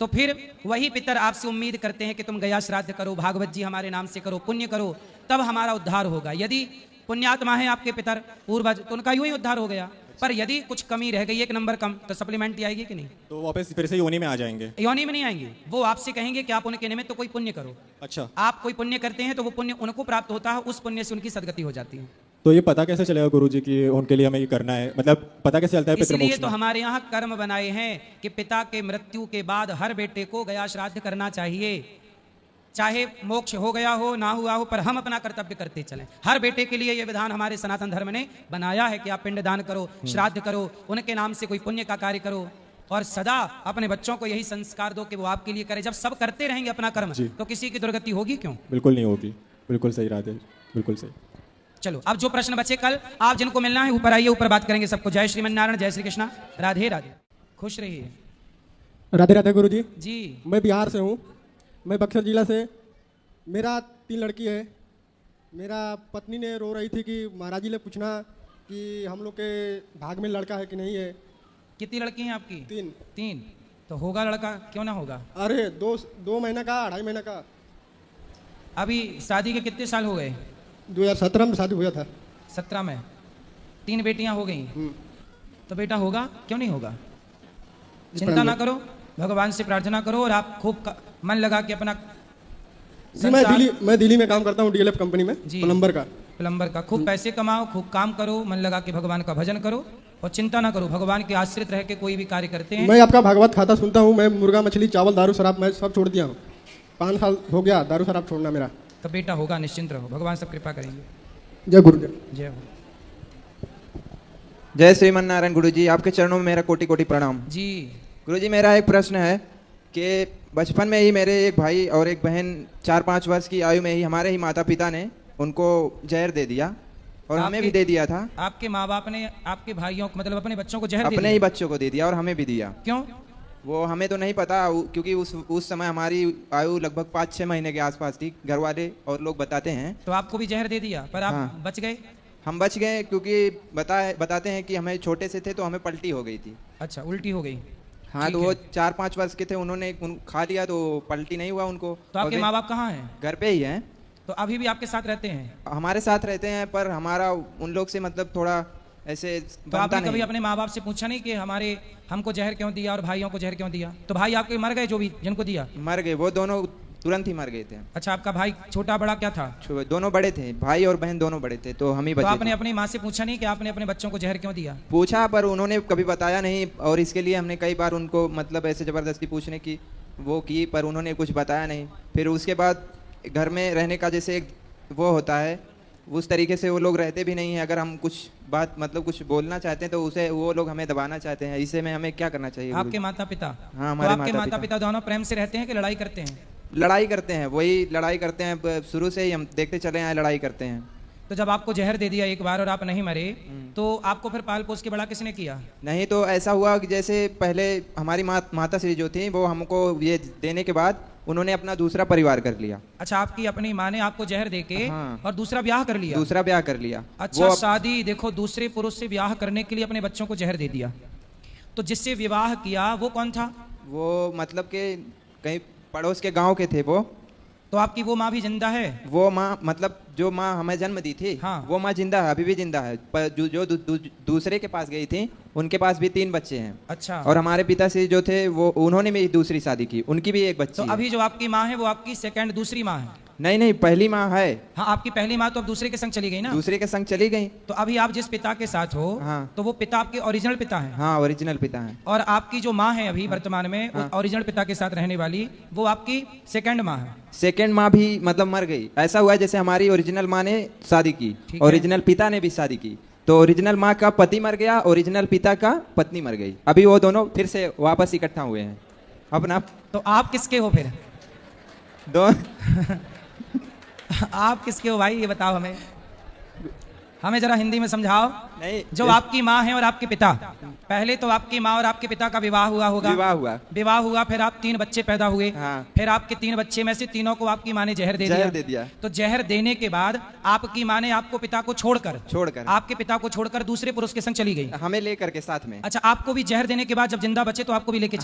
तो फिर वही पितर आपसे उम्मीद करते हैं कि तुम गया श्राद्ध करो, भागवत जी हमारे नाम से करो, पुण्य करो, तब हमारा उद्धार होगा। यदि पुण्यात्मा है आपके पितर पूर्वज तो उनका यूं ही उद्धार हो गया। पर यदि कुछ कमी रह गई, एक नंबर कम, तो सप्लीमेंट्री आएगी कि नहीं? तो वापस फिर से योनि में आ जाएंगे? योनि में नहीं आएंगे, वो आपसे कहेंगे कि आप उनके निमित्त तो कोई पुण्य करो। अच्छा। आप कोई पुण्य करते हैं तो वो पुण्य उनको प्राप्त होता है, उस पुण्य से उनकी सदगति हो जाती है। तो ये पता कैसे चलेगा गुरु जी कि उनके लिए हमें ये करना है, मतलब पता कैसे चलता है इसलिए पितृमोक्ष तो में? हमारे यहाँ कर्म बनाए हैं कि पिता के मृत्यु के बाद हर बेटे को गया श्राद्ध करना चाहिए, चाहे मोक्ष हो गया हो ना हुआ हो, पर हम अपना कर्तव्य करते चलें। हर बेटे के लिए ये विधान हमारे सनातन धर्म ने बनाया है कि आप पिंड दान करो, श्राद्ध करो, उनके नाम से कोई पुण्य का कार्य करो और सदा अपने बच्चों को यही संस्कार दो कि वो आपके लिए करे। जब सब करते रहेंगे अपना कर्म तो किसी की दुर्गति होगी क्यों? बिल्कुल नहीं होगी, बिल्कुल सही राधे, बिल्कुल सही। चलो अब जो प्रश्न बचे कल आप जिनको मिलना है ऊपर आइए, ऊपर बात करेंगे सबको। जय श्रीमन नारायण, जय श्री कृष्णा, राधे राधे, खुश रहिए। राधे राधे गुरु जी। जी। मैं बिहार से हूँ, मैं बक्सर जिला से। मेरा 3 लड़की है। मेरा पत्नी ने रो रही थी कि महाराज जी ने पूछना कि हम लोग के भाग में लड़का है कि नहीं है। कितनी लड़की हैं आपकी? 3। तो होगा लड़का, क्यों ना होगा? अरे 2 महीना का, 2.5 महीना का। अभी शादी के कितने साल हो गए? 2017 में शादी हुआ था। 17 में 3 बेटियां हो गई, तो बेटा होगा, क्यों नहीं होगा? चिंता ना करो, भगवान से प्रार्थना करो और आप खूब मन लगा के अपना जी। मैं दिल्ली में काम करता हूँ, DLF कंपनी में, प्लम्बर का। खूब पैसे कमाओ, खूब काम करो, मन लगा के भगवान का भजन करो और चिंता ना करो, भगवान के आश्रित रह के कोई भी कार्य करते हैं। मैं आपका भागवत खाता सुनता हूँ। मैं मुर्गा मछली चावल दारू शराब मैं सब छोड़ दिया हूँ। 5 साल हो गया दारू शराब छोड़ना मेरा। तो बेटा होगा, निश्चिंत रहो, भगवान सब कृपा करेंगे। जय गुरुदेव। जय हो। जय श्रीमन नारायण गुरु जी, आपके चरणों में मेरा कोटि कोटि प्रणाम। जी गुरु जी, मेरा एक प्रश्न है कि बचपन में ही मेरे एक भाई और एक बहन 4-5 वर्ष की आयु में ही हमारे ही माता पिता ने उनको जहर दे दिया और हमें भी दे दिया था। आपके माँ बाप ने आपके भाइयों को, मतलब अपने बच्चों को जहर दे दिया? अपने ही बच्चों को दे दिया और हमें भी दिया। क्यों? वो हमें तो नहीं पता, क्योंकि उस समय हमारी आयु लगभग 5-6 महीने के आसपास थी। घर वाले और लोग बताते हैं। तो आपको भी जहर दे दिया, पर आप बच गए? हम बच गए क्योंकि बताते हैं कि हमें छोटे से थे तो हमें पलटी हो गई थी। अच्छा, उल्टी हो गई। हाँ, तो वो 4-5 वर्ष के थे, उन्होंने खा लिया तो पलटी नहीं हुआ उनको। तो आपके माँ बाप कहाँ हैं? घर पे ही हैं। तो अभी भी आपके साथ रहते हैं? हमारे साथ रहते हैं, पर हमारा उन लोग से मतलब थोड़ा ऐसे तो आपने कभी अपने माँ बाप से पूछा नहीं कि हमको जहर क्यों दिया और भाइयों को जहर क्यों दिया? तो भाई आपके मर गए, जो भी जिनको दिया? मर गए, वो दोनों तुरंत ही मर गए थे। अच्छा, आपका भाई छोटा बड़ा क्या था? दोनों बड़े थे, भाई और बहन दोनों बड़े थे, तो हम ही बचे। तो आपने अपनी माँ से पूछा नहीं कि आपने अपने बच्चों को जहर क्यों दिया? पूछा, पर उन्होंने कभी बताया नहीं और इसके लिए हमने कई बार उनको मतलब ऐसे ज़बरदस्ती पूछने की वो की, पर उन्होंने कुछ बताया नहीं। फिर उसके बाद घर में रहने का जैसे एक वो होता है उस तरीके से वो लोग रहते भी नहीं हैं। अगर हम कुछ बात मतलब कुछ बोलना चाहते हैं तो उसे वो लोग हमें दबाना चाहते हैं। इसे में हमें क्या करना चाहिए? आपके माता पिता? हाँ, तो हमारे आपके माता माता पिता दोनों प्रेम से रहते हैं कि लड़ाई करते हैं? लड़ाई करते हैं, वही लड़ाई करते हैं, शुरू से ही हम देखते चले आए लड़ाई करते हैं। तो जब आपको जहर दे दिया एक बार और आप नहीं मरे, तो आपको फिर पाल पोस के बड़ा किसने किया? नहीं, तो ऐसा हुआ कि जैसे पहले हमारी माता श्री जो थी वो हमको ये देने के बाद उन्होंने अपना दूसरा परिवार कर लिया। अच्छा, आपकी अपनी माँ ने आपको जहर देके और दूसरा ब्याह कर लिया? दूसरा ब्याह कर लिया। अच्छा, शादी देखो, दूसरे पुरुष से ब्याह करने के लिए अपने बच्चों को जहर दे दिया। तो जिससे विवाह किया वो कौन था? वो मतलब के कहीं पड़ोस के गांव के थे वो। तो आपकी वो माँ भी जिंदा है? वो माँ मतलब जो माँ हमें जन्म दी थी, वो माँ जिंदा है, अभी भी जिंदा है। पर जो दूसरे के पास गई थी उनके पास भी 3 बच्चे हैं। अच्छा। और हमारे पिताश्री जो थे वो उन्होंने भी दूसरी शादी की, उनकी भी एक बच्ची तो है। अभी जो आपकी माँ है वो आपकी सेकंड दूसरी माँ है? नहीं, पहली माँ है। हाँ, आपकी पहली माँ तो अब दूसरे के संग चली गई ना? दूसरे के संग चली गई। तो अभी आप जिस पिता के साथ हो, तो वो पिता आपके ओरिजिनल पिता हैं? हाँ, ओरिजिनल पिता हैं। और आपकी जो माँ है अभी वर्तमान में ओरिजिनल पिता के साथ रहने वाली, वो आपकी सेकंड माँ है? सेकंड माँ भी मतलब मर गई। ऐसा हुआ जैसे हमारी ओरिजिनल माँ ने शादी की, ओरिजिनल पिता ने भी शादी की, तो ओरिजिनल माँ का पति मर गया, ओरिजिनल पिता का पत्नी मर गई। अभी वो दोनों फिर से वापस इकट्ठा हुए हैं अपना। तो आप किसके हो फिर? आप किसके हो भाई, ये बताओ हमें जरा हिंदी में समझाओ। नहीं, जो आपकी माँ है और आपके पिता, पहले तो आपकी माँ और आपके पिता का विवाह हुआ होगा? विवाह हुआ, फिर आप 3 बच्चे पैदा हुए। फिर आपके 3 बच्चे में से तीनों को आपकी माँ ने जहर दे दिया। तो जहर देने के बाद आपकी माँ ने आपको पिता को छोड़कर आपके पिता को छोड़कर दूसरे पुरुष के संग चली गई, हमें लेकर के साथ में। अच्छा, आपको भी जहर देने के बाद जब जिंदा बचे तो आपको भी लेके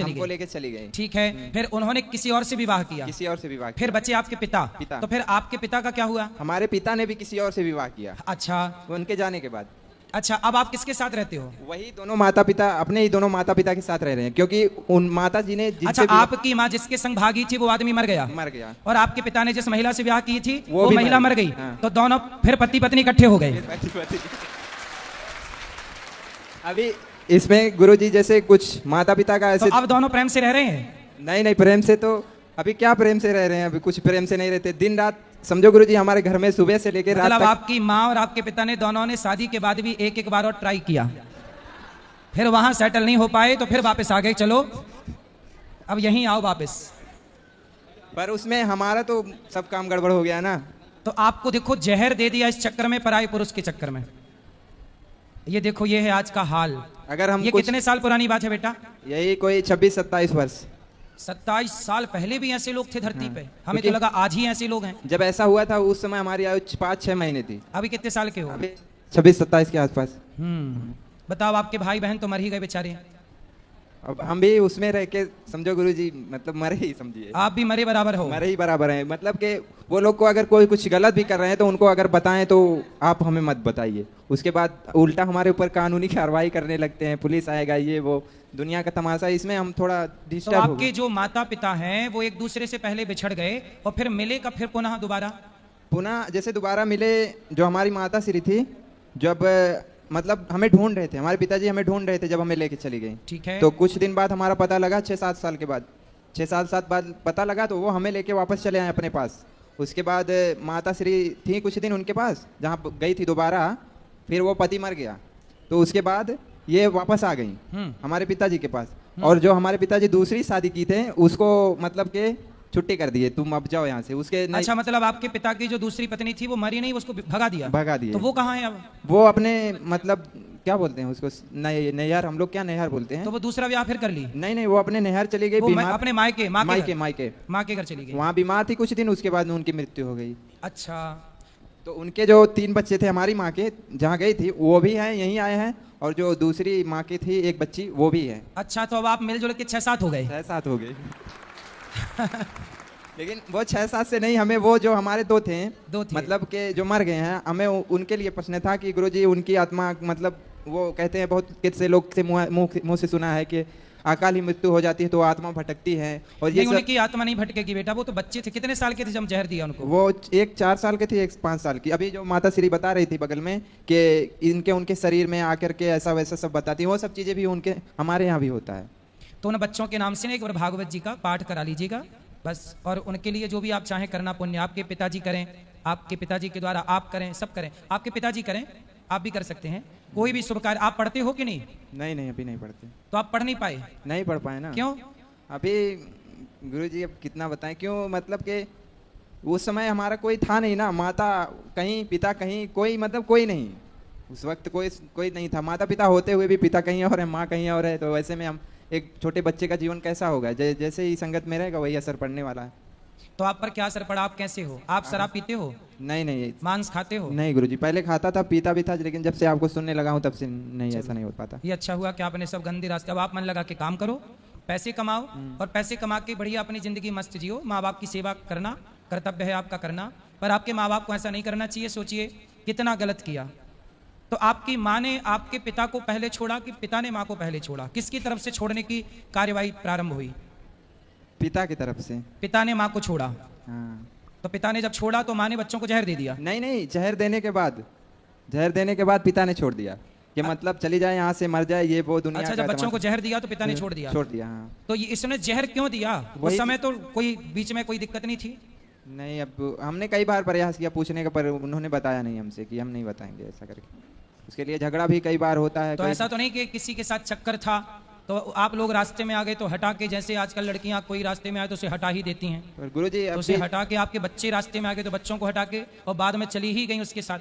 चली गई? ठीक है। फिर उन्होंने किसी और से विवाह किया? किसी और से विवाह। फिर बचे आपके पिता। तो फिर आपके पिता का क्या हुआ? हमारे पिता ने भी किसी और से विवाह किया। अच्छा, उनके जाने के बाद। अच्छा, अब आप किसके साथ रहते हो? वही दोनों माता पिता, अपने ही दोनों माता पिता के साथ रह रहे हैं, क्योंकि उन माता जी ने अच्छा, आपकी माँ जिसके संग भागी थी वो आदमी मर गया? और आपके पिता ने जिस महिला से ब्याह की थी वो महिला मर गई। तो दोनों फिर पति पत्नी इकट्ठे हो गए। अभी इसमें गुरुजी जैसे कुछ माता पिता का ऐसे, तो अब दोनों प्रेम से रह रहे हैं? नहीं, प्रेम से तो अभी क्या प्रेम से रह रहे हैं, अभी कुछ प्रेम से नहीं रहते। दिन रात समझो गुरुजी, हमारे घर में सुबह से लेकर रात तक। आपकी माँ और आपके पिता ने दोनों ने शादी के बाद भी एक बार और ट्राई किया, फिर वहां सेटल नहीं हो पाए तो फिर वापस आ गए, चलो अब यहीं आओ वापस। पर उसमें हमारा तो सब काम गड़बड़ हो गया ना। तो आपको देखो जहर दे दिया इस चक्कर में, पराये पुरुष के चक्कर में। ये देखो, ये है आज का हाल। अगर हम ये कितने साल पुरानी बात है बेटा? यही कोई 26-27 वर्ष। 27 साल पहले भी ऐसे लोग थे धरती पे? हमें तो लगा आज ही ऐसे लोग हैं। जब ऐसा हुआ था उस समय हमारी आयु 5-6 महीने थी। अभी कितने साल के हो? 26-27 के आसपास। बताओ, आपके भाई बहन तो मर ही गए बेचारे। अब हम भी उसमें रह के समझो गुरुजी, मतलब मरे ही समझिए। आप भी मरे बराबर हो? मरे ही बराबर हैं। मतलब कि वो लोग को अगर कोई कुछ गलत भी कर रहे हैं तो उनको अगर बताएं तो आप हमें मत बताइए, उसके बाद उल्टा हमारे ऊपर कानूनी कार्रवाई करने लगते हैं, पुलिस आएगा, ये वो दुनिया का तमाशा। इसमें हम थोड़ा डिस्टर्ब हो गए। आपके जो माता पिता हैं वो एक दूसरे से पहले बिछड़ गए और फिर मिले कब फिर पुनः जैसे दोबारा मिले, जो हमारी माता श्री थी, जब मतलब हमें ढूंढ रहे थे, हमारे पिताजी हमें ढूंढ रहे थे जब हमें लेके चली गई। ठीक है। तो कुछ दिन बाद हमारा पता लगा, 6-7 साल के बाद, 6-7 साल बाद पता लगा, तो वो हमें लेके वापस चले आए अपने पास। उसके बाद माता श्री थी कुछ दिन उनके पास, जहाँ गई थी दोबारा, फिर वो पति मर गया, तो उसके बाद ये वापस आ गई हमारे पिताजी के पास। और जो हमारे पिताजी दूसरी शादी की थे उसको मतलब के छुट्टी कर दिए, तुम अब जाओ यहाँ से। उसके अच्छा, मतलब आपके पिता की जो दूसरी पत्नी थी वो मरी नहीं, उसको भगा दिया? तो वो कहाँ है अब? वो अपने मतलब क्या बोलते हैं उसको, नैहर, हम लोग क्या नैहर बोलते हैं। तो वो दूसरा ब्याह फिर कर ली? नहीं, वो अपने नैहर चली गई, अपने मायके माँ के घर चली गई। वहाँ बीमार थी कुछ दिन, उसके बाद उनकी मृत्यु हो गई। अच्छा, तो उनके जो 3 बच्चे थे हमारी माँ के, जहाँ गई थी, वो भी हैं, यहीं आए हैं, और जो दूसरी माँ की थी एक बच्ची, वो भी है। अच्छा, तो अब आप मिलजुल के 6-7 हो गए? 6-7 हो गए। लेकिन वो 6-7 से नहीं, हमें वो जो हमारे दो थे मतलब के जो मर गए हैं, हमें उनके लिए प्रश्न था कि गुरुजी उनकी आत्मा, मतलब वो कहते हैं, बहुत कितने लोग से मुंह से सुना है कि अकाल ही मृत्यु हो जाती है तो आत्मा भटकती है। और ये उनकी आत्मा नहीं भटकेगी बेटा, वो तो बच्चे थे। कितने साल के थे जब जहर दिया उनको? वो एक 4 साल के थे, एक 5 साल की। अभी जो माता श्री बता रही थी बगल में कि उनके शरीर में आकर के ऐसा वैसा सब बताती है, वो सब चीजें भी उनके हमारे यहाँ भी होता है। तो उन बच्चों के नाम से एक बार भागवत जी का पाठ करा लीजिएगा बस, और उनके लिए जो भी आप चाहें करना पुण्य, आपके पिताजी करें, आपके पिताजी के द्वारा आप करें, सब करें, आपके पिताजी करें, आप भी कर सकते हैं कोई भी शुभ कार्य। आप पढ़ते हो कि नहीं? नहीं नहीं अभी नहीं पढ़ते। तो आप पढ़ नहीं पाए? नहीं पढ़ पाए ना। क्यों? अभी गुरुजी अब कितना बताएं, क्यों मतलब कि उस समय हमारा कोई था नहीं ना, माता कहीं पिता कहीं, कोई मतलब कोई नहीं उस वक्त, कोई नहीं था। माता पिता होते हुए भी पिता कहीं और है, माँ कहीं और है, तो वैसे में हम एक छोटे बच्चे का जीवन कैसा होगा? जैसे ही संगत में रहेगा वही असर पड़ने वाला है। तो आप पर क्या असर पड़ा? आप कैसे हो? आप शराब पीते हो? नहीं नहीं। मांस खाते हो? नहीं गुरुजी, पहले खाता था, पीता भी था, लेकिन जब से आपको सुनने लगा हूँ तब से नहीं, ऐसा नहीं हो पाता। ये अच्छा हुआ कि आपने सब गंदे रास्ते, अब आप मन लगा के काम करो, पैसे कमाओ, और पैसे कमा के बढ़िया अपनी जिंदगी मस्त जियो। माँ बाप की सेवा करना कर्तव्य है आपका करना, पर आपके माँ बाप को ऐसा नहीं करना चाहिए। सोचिए कितना गलत किया। तो आपकी माँ ने आपके पिता को पहले छोड़ा कि पिता ने माँ को पहले छोड़ा? किसकी तरफ से छोड़ने की कार्यवाही प्रारंभ हुई? पिता की तरफ से। पिता ने माँ को छोड़ा। हाँ। तो पिता ने जब छोड़ा तो माँ ने बच्चों को जहर दे दिया? नहीं नहीं, जहर देने के बाद पिता ने छोड़ दिया कि मतलब चली जाए यहाँ से, मर जाए, ये वो दुनिया। अच्छा, जब बच्चों को जहर दिया तो पिता ने छोड़ दिया? छोड़ दिया, हाँ। तो ये इसने जहर क्यों दिया? उस समय तो कोई बीच में कोई दिक्कत नहीं थी? नहीं, अब हमने कई बार प्रयास किया पूछने का, पर उन्होंने बताया नहीं हमसे कि हम नहीं बताएंगे ऐसा करके। उसके लिए झगड़ा भी कई बार होता है। तो ऐसा तो नहीं कि किसी के साथ चक्कर था तो आप लोग रास्ते में आ गए तो हटा के, जैसे आजकल लड़कियां कोई रास्ते में आए तो उसे हटा ही देती हैं, और गुरुजी तो उसे हटा के, आपके बच्चे रास्ते में आ गए तो बच्चों को हटा के और बाद में चली ही गई उसके साथ,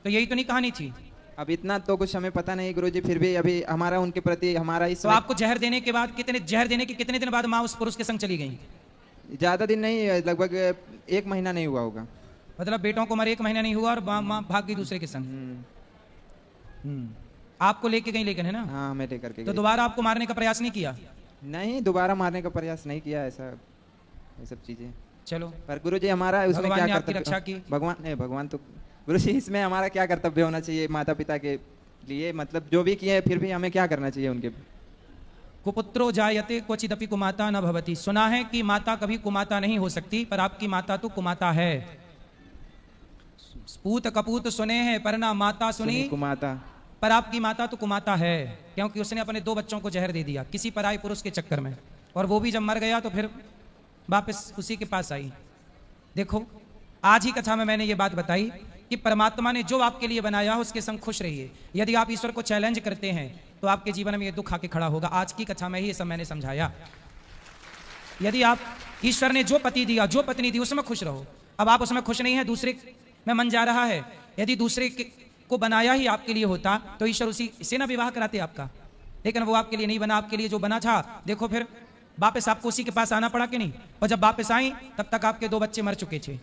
तो यही तो नहीं कहानी थी? अब इतना तो कुछ हमें पता नहीं गुरुजी, फिर भी अभी हमारा उनके प्रति हमारा इस तो आपको जहर देने के बाद जहर देने के कितने दिन बाद माँ उस पुरुष के संग चली गई? ज्यादा दिन नहीं, लगभग 1 महीना नहीं हुआ होगा। मतलब बेटों को मरे 1 महीना नहीं हुआ और माँ भाग गई दूसरे के संग। आपको लेके गई लेकिन, है ना? हाँ, हमें लेकर के। तो दोबारा आपको मारने का प्रयास नहीं किया? नहीं, दोबारा मारने का प्रयास नहीं किया, ऐसा ये सब चीजें। चलो, पर गुरुजी हमारा उसमें क्या भगवान ने आपकी रक्षा की? भगवान तो गुरुजी, इसमें हमारा क्या कर्तव्य होना चाहिए माता पिता के लिए? मतलब जो भी किए फिर भी हमें क्या करना चाहिए उनके? कुपुत्रो जायते क्वचिदपि कुमाता न भवति। सुना है कि माता कभी कुमाता नहीं हो सकती, पर आपकी माता तो कुमाता है। पूत कपूत सुने हैं पर ना माता सुनी कुमाता, पर आपकी माता तो कुमाता है, क्योंकि उसने अपने 2 बच्चों को जहर दे दिया किसी पराये पुरुष के चक्कर में, और वो भी जब मर गया तो फिर वापस उसी के पास आई। देखो, आज ही कथा में मैंने ये बात बताई कि परमात्मा ने जो आपके लिए बनाया उसके संग खुश रहिए। यदि आप ईश्वर को चैलेंज करते हैं तो आपके जीवन में ये दुख आके खड़ा होगा। आज की कथा में ही ये सब मैंने समझाया। यदि आप ईश्वर ने जो पति दिया, जो पत्नी दी, उसमें खुश रहो। अब आप उसमें खुश नहीं है, दूसरे में मन जा रहा है। यदि दूसरे को बनाया ही आपके लिए होता तो ईश्वर उसी से ना विवाह कराते आपका, लेकिन वो आपके लिए नहीं बना। आपके लिए जो बना था, देखो फिर वापस आपको उसी के पास आना पड़ा कि नहीं? और जब वापस आई तब तक आपके 2 बच्चे मर चुके थे।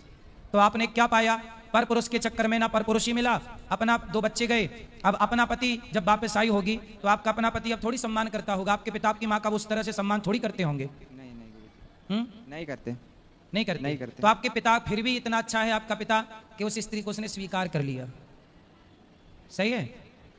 तो आपने क्या पाया? पर पुरुष के चक्कर में ना पर पुरुष ही मिला, अपना 2 बच्चे गए। अब अपना पति जब वापस आई होगी तो आपका अपना पति अब थोड़ी सम्मान करता होगा। आपके पिता, आपकी माँ का उस तरह से सम्मान थोड़ी करते होंगे। नहीं करते। नहीं करते। तो आपके पिता फिर भी इतना अच्छा है आपका पिता कि उस स्त्री को उसने स्वीकार कर लिया। सही है?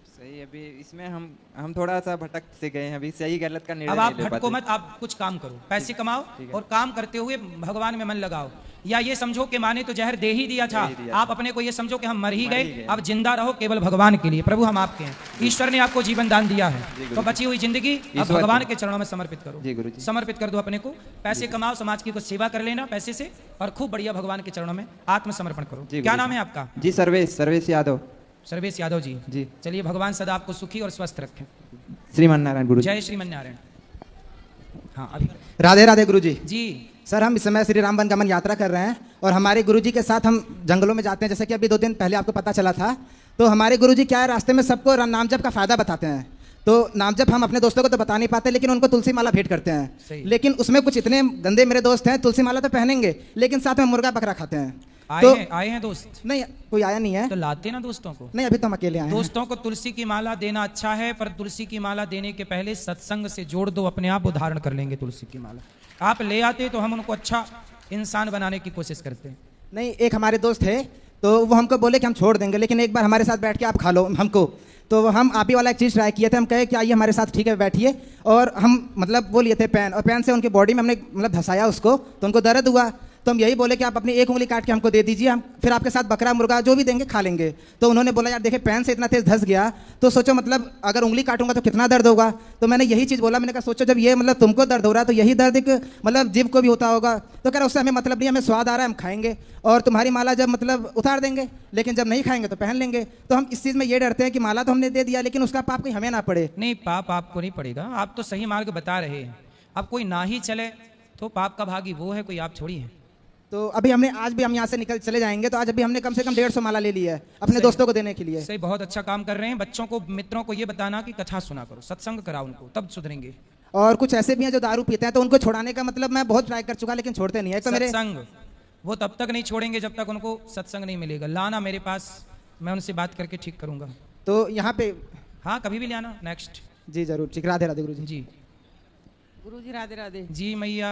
सही। अभी इसमें हम थोड़ा सा भटक से गए हैं, अभी सही गलत का निर्णय अब आप भटको मत, आप कुछ काम करो, पैसे कमाओ और काम करते हुए भगवान में मन लगाओ। या ये समझो कि माँ ने तो जहर दे ही दिया था, आप अपने को ये समझो कि हम मर ही गए, अब जिंदा रहो केवल भगवान के लिए। प्रभु हम आपके हैं, ईश्वर ने आपको जीवन दान दिया है, तो बची हुई जिंदगी अब भगवान के चरणों में समर्पित करो। समर्पित कर दो अपने को। पैसे कमाओ, समाज की कुछ सेवा कर लेना पैसे से, और खूब बढ़िया भगवान के चरणों में आत्मसमर्पण करो। क्या नाम है आपका? जी सर्वेश यादव। सर्वेश यादव जी। जी चलिए, भगवान सदा आपको सुखी और स्वस्थ रखें। श्रीमन नारायण गुरु। जय श्रीमन नारायण। हाँ, अभी राधे राधे गुरु जी। जी सर, हम इस समय श्री राम वन गमन यात्रा कर रहे हैं और हमारे गुरुजी के साथ हम जंगलों में जाते हैं, जैसे कि अभी 2 दिन पहले आपको पता चला था। तो हमारे गुरुजी क्या है, रास्ते में सबको नाम जप का फायदा बताते हैं। तो नाम जप हम अपने दोस्तों को तो बता नहीं पाते, लेकिन उनको तुलसी माला भेंट करते हैं। लेकिन उसमें कुछ इतने गंदे मेरे दोस्त हैं, तुलसी माला तो पहनेंगे लेकिन साथ में मुर्गा बकरा खाते हैं। आए हैं दोस्त? नहीं, कोई आया नहीं है। तो लाते ना दोस्तों को। नहीं, अभी तो हम अकेले आए हैं। दोस्तों को तुलसी की माला देना अच्छा है, पर तुलसी की माला देने के पहले सत्संग से जोड़ दो, अपने आप उधारण कर लेंगे तुलसी की माला। आप ले आते तो हम उनको अच्छा इंसान बनाने की कोशिश करते हैं। नहीं, एक हमारे दोस्त है तो वो हमको बोले कि हम छोड़ देंगे, लेकिन एक बार हमारे साथ बैठ के आप खा लो हमको। तो हम आप ही वाला एक चीज़ ट्राई किए थे। हम कहे कि आइए हमारे साथ, ठीक है बैठिए। और हम मतलब वो लिए थे पेन, और पेन से उनकी बॉडी में हमने मतलब धसाया उसको, तो उनको दर्द हुआ। तो हम यही बोले कि आप अपनी एक उंगली काट के हमको दे दीजिए, हम फिर आपके साथ बकरा मुर्गा जो भी देंगे खा लेंगे। तो उन्होंने बोला यार देखिए पेन से इतना तेज धंस गया तो सोचो मतलब अगर उंगली काटूंगा तो कितना दर्द होगा। तो मैंने यही चीज़ बोला, मैंने कहा सोचो जब ये मतलब तुमको दर्द हो रहा है तो यही दर्द एक मतलब जीव को भी होता होगा। तो कह रहा उससे हमें मतलब नहीं, हमें स्वाद आ रहा है हम खाएंगे और तुम्हारी माला जब मतलब उतार देंगे, लेकिन जब नहीं खाएंगे तो पहन लेंगे। तो हम इस चीज़ में ये डरते हैं कि माला तो हमने दे दिया लेकिन उसका पाप कहीं हमें ना पड़े। नहीं, पाप आपको नहीं पड़ेगा, आप तो सही मार्ग बता रहे हैं। अब कोई ना ही चले तो पाप का भागी वो है, कोई आप छोड़ी है। तो अभी हमने आज भी हम यहाँ से निकल चले जाएंगे तो आज अभी हमने कम से कम 150 माला ले ली है अपने दोस्तों को देने के लिए। सही, बहुत अच्छा काम कर रहे हैं। बच्चों को मित्रों को ये बताना कि कथा सुना करो, सत्संग कराओ उनको, तब सुधरेंगे। और कुछ ऐसे भी हैं जो दारू पीते हैं तो उनको छुड़ाने का मतलब मैं बहुत ट्राई कर चुका लेकिन छोड़ते नहीं है। तो मेरे सत्संग वो तब तक नहीं छोड़ेंगे जब तक उनको सत्संग नहीं मिलेगा। लाना मेरे पास, मैं उनसे बात करके ठीक करूंगा। तो यहाँ पे हाँ कभी भी ले आना। नेक्स्ट। जी जरूर, ठीक। राधे राधे गुरुजी। जी गुरुजी राधे राधे। जी मैया।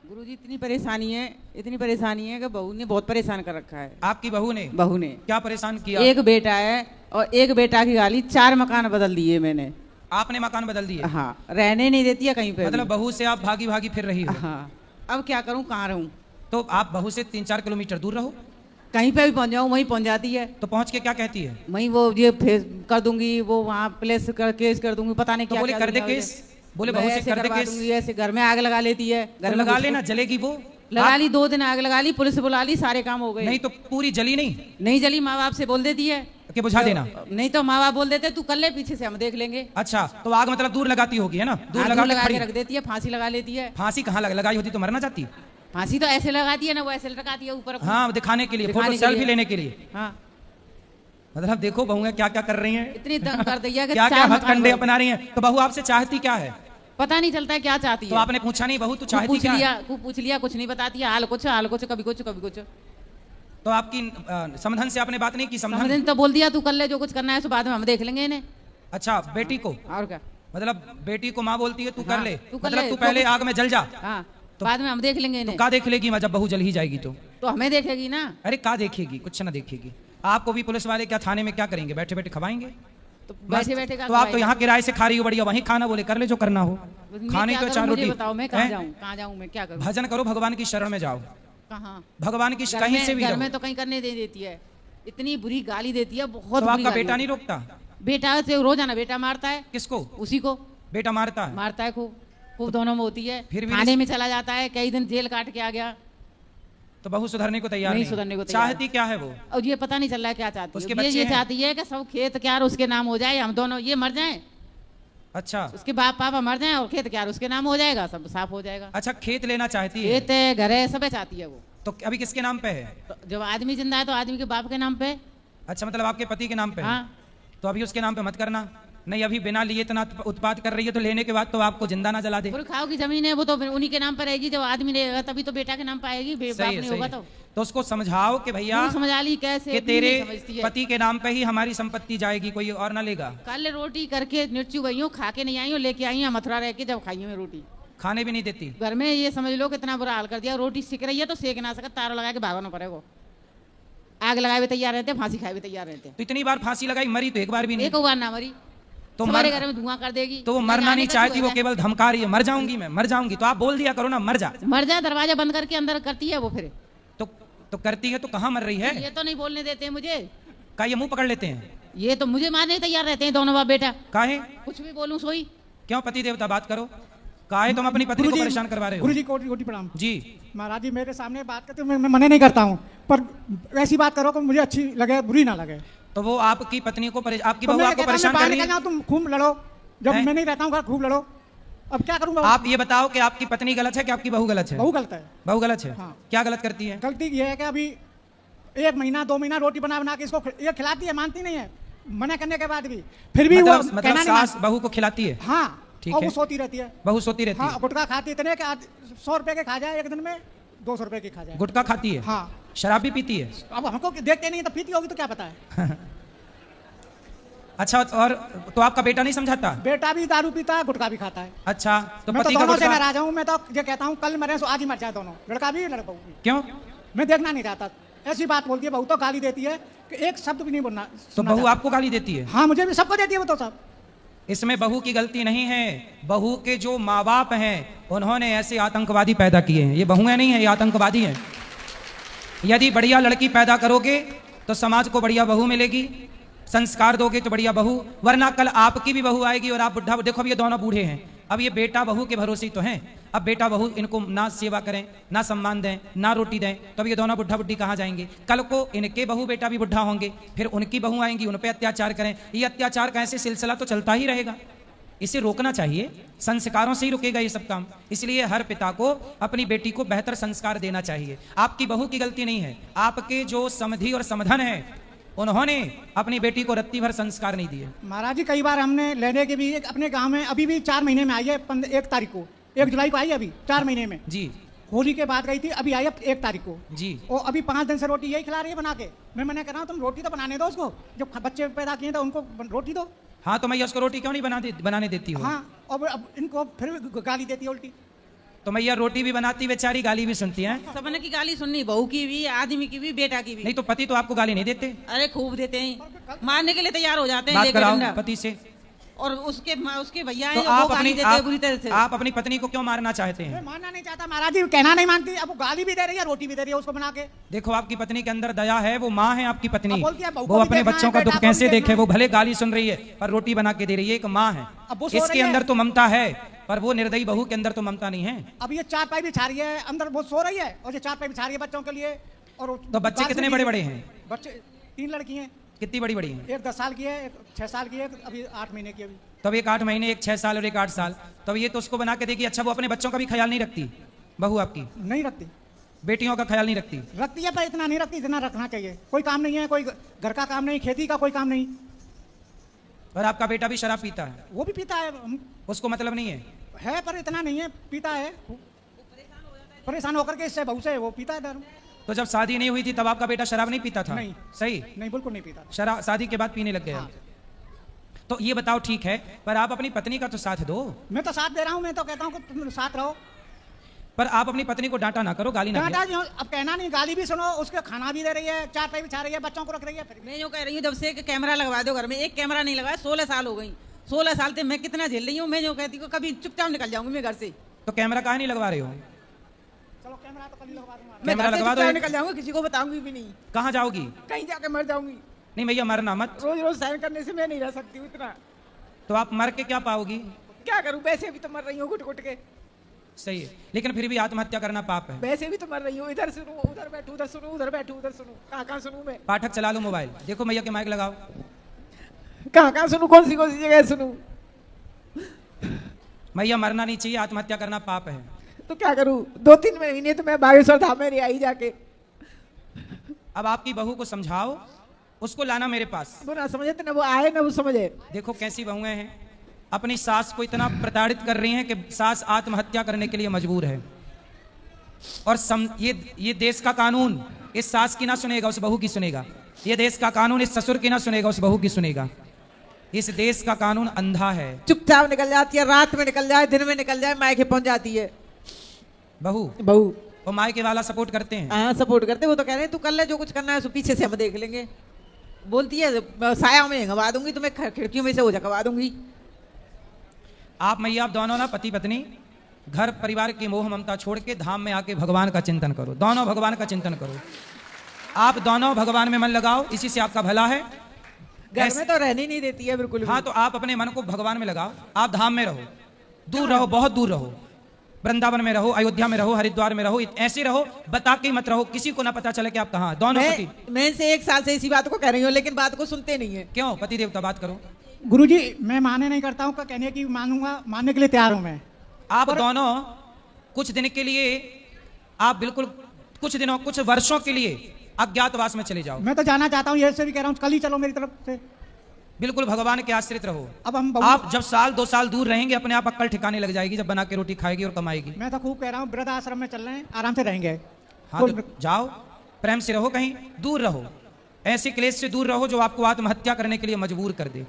गुरुजी इतनी परेशानी है कि बहू ने बहुत परेशान कर रखा है। आपकी बहू ने? बहू ने क्या परेशान किया? एक बेटा है और एक बेटा की गाली 4 मकान बदल दिए मैंने। आपने मकान बदल दिए? हाँ, रहने नहीं देती है कहीं पे। मतलब बहू से आप भागी भागी फिर रही हो? हाँ। अब क्या करूं, कहाँ रहूं? तो आप बहू से 3-4 किलोमीटर दूर रहो। कहीं पे भी पहुंच जाऊं वहीं पहुंच जाती है। तो पहुंच के क्या कहती है? वहीं वो ये कर दूंगी, वो वहाँ प्लेस कर केस कर दूंगी, पता नहीं तो क्या बोले क्या कर दे दुनिया केस, मुझे। बोले बहू से कर दे केस। ऐसे घर में आग लगा लेती है। घर में लगा लेना, जलेगी वो। लगा ली, 2 दिन आग लगा ली, पुलिस बुला ली, सारे काम हो गए। नहीं तो पूरी जली नहीं? नहीं जली, माँ बाप से बोल देती है कि बुझा देना। नहीं तो माँ बाप बोल देते तू कर ले, पीछे से हम देख लेंगे। अच्छा, तो आग मतलब दूर लगाती होगी है ना? दूर लगा लगा के रख देती है, फांसी लगा लेती है। फांसी कहाँ लगाई होती तो मरना चाहती? फांसी तो ऐसे लगाती है ना, वो ऐसे लगाती है ऊपर। हाँ, दिखाने के लिए, फोटो सेल्फी लेने के लिए। हाँ, मतलब देखो बहू क्या क्या कर रही हैं। इतनी दंग कर दिया कि क्या क्या हथकंडे अपना रही हैं। तो बहू आपसे चाहती क्या है? पता नहीं चलता है क्या चाहती है। तो आपने पूछा नहीं बहू तू चाहती क्या है? पूछ लिया, कुछ नहीं बताती है। हाल कुछ कभी कुछ कभी कुछ। तो आपकी समधन से आपने बात नहीं की? समधन तो बोल दिया तू कर ले जो कुछ करना है, तो बाद में हम देख लेंगे इन्हें। अच्छा, बेटी को? और क्या, मतलब बेटी को माँ बोलती है तू कर ले, तू कर मतलब ले, तू पहले आग में जल जा। हाँ, तो बाद में हम देख लेंगे इन्हें। क्या देख लेगी जब बहू जल ही जाएगी तो हमें देखेगी ना। अरे क्या देखेगी, कुछ ना देखेगी। आपको भी पुलिस वाले क्या थाने में क्या करेंगे, बैठे बैठे खवाएंगे? तो बैठे बैठे तो आप तो यहाँ किराए से खा रही हो, बढ़िया वहीं खाना, बोले कर ले जो करना हो। खाने तो 4 रोटी। बताओ मैं कहाँ जाऊँ, मैं क्या करूँ? भजन करो, भगवान की शरण में जाओ। कहाँ? भगवान की कहीं से भी घर में तो कहीं करने दे देती है, इतनी बुरी गाली देती है, बहुत। तो आपका बेटा नहीं रोकता? बेटा से रोजाना बेटा मारता है। किसको? उसी को। बेटा मारता है? मारता है खूब खूब, दोनों में होती है। फिर भी थाने में चला जाता है, कई दिन जेल काट के आ गया। तो बहू सुधरने को तैयार नहीं? सुधरने को तैयार। चाहती क्या है वो? और ये पता नहीं चल रहा है क्या चाहती है। उसके बच्चे ये चाहती है कि सब खेत क्यार उसके नाम हो जाए, हम दोनों ये मर जाएं। अच्छा, उसके बाप पापा मर जाएं और खेत क्यार उसके नाम हो जाएगा, सब साफ हो जाएगा। अच्छा, खेत लेना चाहती है? खेत है, घर है, सब चाहती है वो। तो अभी किसके नाम पे है? तो जब आदमी जिंदा है तो आदमी के बाप के नाम पे। अच्छा, मतलब आपके पति के नाम पे? हाँ। तो अभी उसके नाम पे मत करना। नहीं, अभी बिना लिए इतना उत्पाद कर रही है तो लेने के बाद तो आपको जिंदा ना जला दे। पुरखाओं की जमीन है वो तो उन्हीं के नाम पर रहेगी। जब आदमी रहेगा तभी तो बेटा के नाम पर आएगी, बाप नहीं होगा तो उसको समझाओ कि भैया समझा ली कैसे कि तेरे पति के नाम पे ही हमारी संपत्ति जाएगी, कोई और ना लेगा। कल रोटी करके मिर्चू गई हूँ, खा के नहीं आई हूँ, लेके आई हूँ मथुरा रह के, जब खाई हूँ रोटी। खाने भी नहीं देती घर में, ये समझ लो कितना बुरा हाल कर दिया। रोटी सिक रही है तो सेक ना सका, तारा लगा के भागना पड़ेगा। आग लगाए भी तैयार रहते, फांसी खाए भी तैयार रहते। तो इतनी बार फांसी लगाई, मरी तो एक बार भी नहीं? एक बार ना मरी तो हमारे घर में धुआं कर देगी। तो वो मरना नहीं चाहती, वो केवल धमका रही है, मर जाऊंगी मैं, मर जाऊंगी। तो आप बोल दिया करो ना, मर जा। मर जा, दरवाजा बंद करके अंदर करती है वो। फिर तो करती है तो कहाँ मर रही है? ये तो नहीं बोलने देते मुझे। का ये मुंह पकड़ लेते हैं? ये तो मुझे मारने तैयार रहते हैं दोनों बाप बेटा। काहे? कुछ भी बोलूं सोई। क्यों पति देवता, बात करो। काहे तुम अपनी पत्नी को परेशान करवा रहे हो? गुरुजी कोटि कोटि प्रणाम जी। महाराज जी मेरे सामने बात करते मैं मना नहीं करता हूँ, पर ऐसी बात करो कि मुझे अच्छी लगे, बुरी ना लगे। तो वो आपकी पत्नी को आपकी बहू आपको परेशान कर रही है? तुम खूब लड़ो, जब मैं नहीं रहता हूँ खूब लड़ो। अब क्या करूँगा? आप ये बताओ कि आपकी पत्नी गलत है कि आपकी बहू गलत है? बहू गलत है। बहू गलत है? हाँ। क्या गलत करती है? गलती ये है कि अभी 1 महीना 2 महीना रोटी बना बना के इसको ये खिलाती है, मानती नहीं है, मना करने के बाद भी फिर भी मतलब सास बहू को खिलाती है? हाँ, ठीक और है। वो सोती रहती है। बहू सोती रहती है? हाँ, गुटखा खाती इतने कि 100 रुपए के खा जाए एक दिन में, 200 रुपए की खा जाए। गुटखा खाती है? हाँ। शराब भी पीती है? अब हमको देखते नहीं तो पीती होगी तो क्या पता है। अच्छा, और तो आपका बेटा नहीं समझाता? बेटा भी दारू पीता है, गुटखा भी खाता है। अच्छा, तो मैं पति तो का दोनों से गुटखा? नाराज हूँ। मैं तो ये कहता हूँ कल मरे सो आज ही मर जाए दोनों, लड़का भी लड़का भी। क्यों? मैं देखना नहीं चाहता। ऐसी बात बोलती है बहू, तो गाली देती है कि एक शब्द भी नहीं बोलना। तो बहू आपको गाली देती है? हाँ, मुझे भी, सबको देती है वो तो सब। इसमें बहू की गलती नहीं है। बहू के जो माँ बाप हैं उन्होंने ऐसे आतंकवादी पैदा किए हैं। ये बहुएं नहीं है, ये आतंकवादी हैं। यदि बढ़िया लड़की पैदा करोगे तो समाज को बढ़िया बहू मिलेगी, संस्कार दोगे तो बढ़िया बहू, वरना कल आपकी भी बहू आएगी और आप बुढ़ा। देखो अब ये दोनों बूढ़े हैं, अब ये बेटा बहू के भरोसे तो हैं। अब बेटा बहू इनको ना सेवा करें, ना सम्मान दें, ना रोटी दें, तो अब ये दोनों बुढ़ा बुढ़ी कहाँ जाएंगे? कल को इनके बहू बेटा भी बुढ़ा होंगे, फिर उनकी बहू आएंगी, उन पर अत्याचार करें। ये अत्याचार का ऐसे सिलसिला तो चलता ही रहेगा। इसे रोकना चाहिए, संस्कारों से ही रुकेगा ये सब काम। इसलिए हर पिता को अपनी बेटी को बेहतर संस्कार देना चाहिए। आपकी बहू की गलती नहीं है, आपके जो समधी और समधन है उन्होंने अपनी बेटी को रत्ती भर संस्कार नहीं दिए। महाराज जी कई बार हमने लेने के भी अपने गांव में अभी भी 4 महीने में आई है, 1 तारीख को, 1 जुलाई को आई है, अभी 4 महीने में जी। होली के बाद गई थी, अभी आई है 1 तारीख को जी। और अभी 5 दिन से रोटी यही खिला रही है बना के। मैं मना कर रहा हूँ, तुम रोटी तो बनाने दो उसको, जब बच्चे पैदा किए तो उनको रोटी दो। हाँ तो मैं उसको रोटी क्यों नहीं बनाने देती हूँ? हाँ, और अब इनको फिर गाली देती है उल्टी। तो मैया रोटी भी बनाती, बेचारी गाली भी सुनती हैं। सबने की गाली सुननी, बहू की भी, आदमी की भी, बेटा की भी। नहीं तो पति तो आपको गाली नहीं देते? अरे खूब देते हैं, मारने के लिए तैयार हो जाते हैं। बात कराओ पति से। और उसके भैया तो हैं, वो गाली देते हैं बुरी तरह से। आप अपनी पत्नी को क्यों मारना चाहते हैं? मारना नहीं चाहता महाराज जी, कहना नहीं मानती, अब वो गाली भी दे रही है, रोटी भी दे रही है उसको बना के। देखो आपकी पत्नी के अंदर दया है, वो माँ है आपकी पत्नी, वो वो अपने बच्चों का दुख कैसे देखे? वो भले गाली सुन रही है पर रोटी बना के दे रही है, एक माँ है। इसके अंदर तो ममता है, पर वो निर्दयी बहू के अंदर तो ममता नहीं है। अब ये 4 पाई बिछा रही है, अंदर वो सो रही है और ये 4 पाई बिछा रही है बच्चों के लिए। और तो बच्चे कितने बड़े बड़े हैं? बच्चे 3 लड़की हैं। कितनी बड़ी बड़ी हैं? एक 10 साल की है, एक 6 साल की है, अभी 8 महीने की अभी। तब एक 8 महीने, एक 6 साल और एक 8 साल। तब ये तो उसको बना के देगी। अच्छा वो अपने बच्चों का भी ख्याल नहीं रखती बहू आपकी? नहीं रखती। बेटियों का ख्याल नहीं रखती? रखती है पर इतना नहीं रखती जितना रखना चाहिए। कोई काम नहीं है, कोई घर का काम नहीं, खेती का कोई काम नहीं। और आपका बेटा भी शराब पीता है? वो भी पीता है, उसको मतलब नहीं है पर इतना नहीं है, पीता है। परेशान होकर के इससे बहू से वो पीता है दारू। तो जब शादी नहीं हुई थी तब आपका बेटा शराब नहीं पीता था? नहीं। सही? नहीं, बिल्कुल नहीं पीता। शराब शादी के बाद पीने लग गया। तो ये बताओ ठीक है, पर आप अपनी पत्नी का तो साथ दो। मैं तो साथ दे रहा हूँ, मैं तो कहता हूँ कि तुम साथ रहो। पर आप अपनी पत्नी को डांटा ना करो, गाली ना दो। अब कहना नहीं, गाली भी सुनो, उसके खाना भी दे रही है, 4 पाई बिछा रही है, बच्चों को रख रही है। मैं यूँ कह रही हूँ जब से कैमरा लगवा दो घर में, एक कैमरा नहीं लगाया, 16 साल हो गई। 16 साल से मैं कितना झेल रही हूँ। मैं जो कहती हूँ कभी चुपचाप निकल जाऊंगी मैं घर से। तो कैमरा काहे नहीं लगवा रहे हो? चलो कैमरा तो कल ही लगवा दूंगा। मैं लगवा दो, निकल जाऊंगी, किसी को बताऊंगी भी नहीं। कहाँ जाओगी? कहीं जाके मर जाऊंगी। नहीं भैया मरना मत। रोज रोज सहन करने से मैं नहीं रह सकती हूँ इतना। तो आप मर के क्या पाओगी? क्या करूँ, वैसे भी तो मर रही हूँ घुट घुट के। सही है, लेकिन फिर भी आत्महत्या करना पाप है। वैसे भी तो मर रही हूँ, इधर सुनूं उधर बैठूं, उधर सुनूं उधर बैठूं, उधर सुनूं, कहाँ सुनूं मैं? पाठक चला लो मोबाइल, देखो भैया के माइक लगाओ। कहाँ सुनूं, कौन सी जगह सुनूं? भैया मरना नहीं चाहिए, आत्महत्या करना पाप है। तो क्या करूं? 2-3 महीने तो मैं बागेश्वर धाम में रही आई जाके। अब आपकी बहू को समझाओ, उसको लाना मेरे पास। वो ना समझे तो ना वो आए ना वो समझे। देखो कैसी बहुएं हैं, अपनी सास को इतना प्रताड़ित कर रही हैं कि सास आत्महत्या करने के लिए मजबूर है। और ये देश का कानून इस सास की ना सुनेगा, उस बहू की सुनेगा। ये देश का कानून इस ससुर की ना सुनेगा, उस बहू की सुनेगा। इस देश का कानून अंधा है। चुपचाप निकल जाती है, रात में निकल जाए, दिन में निकल जाए, मायके पहुंच जाती है बहू। और मायके वाला सपोर्ट करते हैं? हाँ सपोर्ट करते। वो तो कह रहे हैं तू कर ले जो कुछ करना है, पीछे से हम देख लेंगे। बोलती है साया में हंगवा दूंगी, तुम्हें खिड़कियों में से हो झकवा दूंगी। आप मैया आप दोनों ना पति पत्नी घर परिवार की मोह ममता छोड़ के धाम में आके भगवान का चिंतन करो। दोनों भगवान का चिंतन करो, आप दोनों भगवान में मन लगाओ, इसी से आपका भला है। घर में तो रहने नहीं देती है बिल्कुल। हाँ तो आप अपने मन को भगवान में लगाओ, आप धाम में रहो, दूर रहो, बहुत दूर रहो, वृंदावन में रहो, अयोध्या में रहो, हरिद्वार में रहो, ऐसे रहो, बता के मत रहो, किसी को ना पता चले कि आप कहाँ। दोनों पति। मैं से 1 साल से इसी बात को कह रही हूँ, लेकिन बात को सुनते नहीं है। क्यों? पति देवता बात करो। गुरुजी मैं माने नहीं करता हूँ, कहने की मानूंगा, मानने के लिए तैयार हूँ मैं। आप दोनों कुछ दिन के लिए, आप बिल्कुल कुछ दिनों, कुछ वर्षों के लिए अज्ञातवास में चले जाओ। मैं तो जाना चाहता हूँ, ये से भी कह रहा हूँ, कल ही चलो मेरी तरफ से। बिल्कुल भगवान के आश्रित रहो। अब हम आप जब 1-2 साल दूर रहेंगे, अपने आप अक्ल ठिकाने लग जाएगी, जब बना के रोटी खाएगी और कमाएगी। मैं तो खूब कह रहा हूँ, वृद्ध आश्रम में चल रहे हैं, आराम से रहेंगे। हाँ तो जाओ, प्रेम से रहो, कहीं दूर रहो, ऐसे क्लेश से दूर रहो जो आपको आत्महत्या करने के लिए मजबूर कर दे,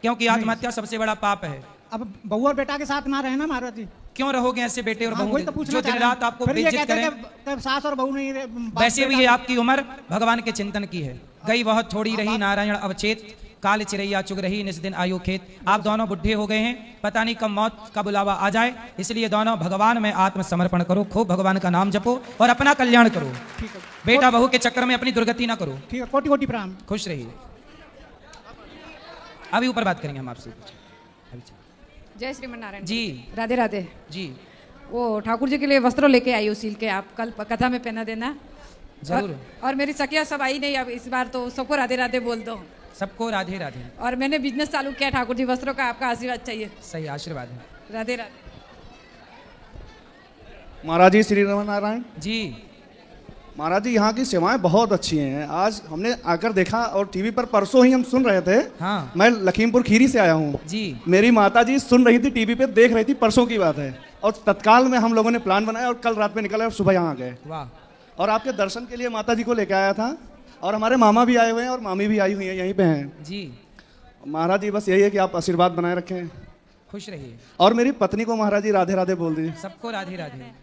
क्योंकि आत्महत्या सबसे बड़ा पाप है। अब बहू और बेटा के साथ ना रहे ना महाराज जी। क्यों रहोगे ऐसे बेटे और बहू जो दिन रात आपको बेइज्जत करें? सास और बहू नहीं। वैसे भी ये आपकी उम्र भगवान के चिंतन की है। गई बहुत थोड़ी रही नारायण अवचेत, काल चिरैया चुग रही निस दिन आयु खेत। आप दोनों बुढ़े हो गए हैं, पता नहीं कब मौत का बुलावा आ जाए, इसलिए दोनों भगवान में आत्मसमर्पण करो, खूब भगवान का नाम जपो और अपना कल्याण करो। बेटा बहू के चक्कर में अपनी दुर्गति ना करो। ठीक है, कोटि कोटि प्रणाम। खुश रहिए। अभी ऊपर बात करेंगे हम आपसे। जय श्रीमन नारायण जी। राधे राधे जी। वो ठाकुर जी के लिए वस्त्र लेके आई हूँ, सिल के, आप कल कथा में पहना देना जरूर। और मेरी सखिया सब आई नहीं, अब इस बार तो सबको राधे राधे बोल दो। सबको राधे राधे। और मैंने बिजनेस चालू किया ठाकुर जी वस्त्रों का, आपका आशीर्वाद चाहिए। सही आशीर्वाद है। राधे राधे। महाराज जी श्री रमन नारायण जी। महाराज जी यहाँ की सेवाएं बहुत अच्छी हैं। आज हमने आकर देखा और टीवी पर परसों ही हम सुन रहे थे। हाँ। मैं लखीमपुर खीरी से आया हूँ जी। मेरी माता जी सुन रही थी टीवी पे, देख रही थी, परसों की बात है, और तत्काल में हम लोगों ने प्लान बनाया और कल रात में निकले और सुबह यहाँ आ गए। वाह। और आपके दर्शन के लिए माता जी को लेकर आया था, और हमारे मामा भी आए हुए हैं और मामी भी आई हुई है, यहीं पे हैं जी। महाराज जी बस यही है कि आप आशीर्वाद बनाए रखें। खुश रहिए। और मेरी पत्नी को महाराज जी राधे राधे बोल दीजिए। सबको राधे राधे।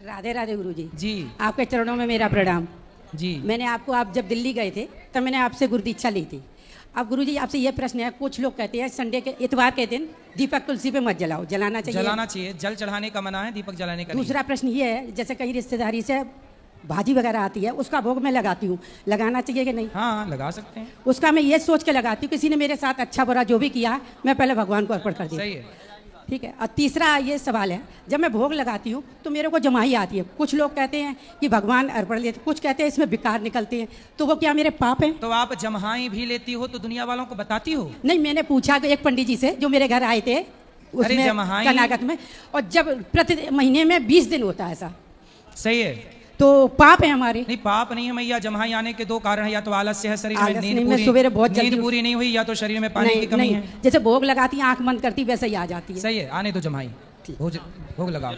राधे राधे गुरुजी। जी। आपके चरणों में मेरा प्रणाम। जी। मैंने आपको, आप जब दिल्ली गए थे तब मैंने आपसे गुरु दीक्षा ली थी। अब गुरुजी आपसे ये प्रश्न है, कुछ लोग कहते हैं संडे के इतवार के दिन दीपक तुलसी पे मत जलाओ, जलाना चाहिए? जलाना चाहिए, जल चढ़ाने का मना है, दीपक जलाने का नहीं। दूसरा प्रश्न ये है, जैसे कहीं रिश्तेदारी से भाजी वगैरह आती है, उसका भोग मैं लगाती हूँ, लगाना चाहिए कि नहीं? हाँ लगा सकते हैं। उसका मैं ये सोच के लगाती हूँ, किसी ने मेरे साथ अच्छा बुरा जो भी किया मैं पहले भगवान को अर्पण कर दी। सही है। ठीक है। और तीसरा ये सवाल है, जब मैं भोग लगाती हूँ तो मेरे को जमाई आती है। कुछ लोग कहते हैं कि भगवान अर्पण लेते, कुछ कहते हैं इसमें विकार निकलते हैं, तो वो क्या मेरे पाप हैं? तो आप जमहाई भी लेती हो तो दुनिया वालों को बताती हो? नहीं, मैंने पूछा एक पंडित जी से जो मेरे घर आए थे उसमें कर्नाटक में, और जब प्रति महीने में 20 दिन होता है ऐसा। सही है। तो पाप है हमारे? नहीं पाप नहीं है मैया। जमहाई आने के दो कारण है, या तो आलस्य है शरीर में, नींद पूरी नहीं हुई, या तो शरीर में पानी की कमी है। जैसे भोग लगाती आंख बंद करती वैसे ही आ जाती है। सही है, आने दो जमहाई, भोग लगाओ।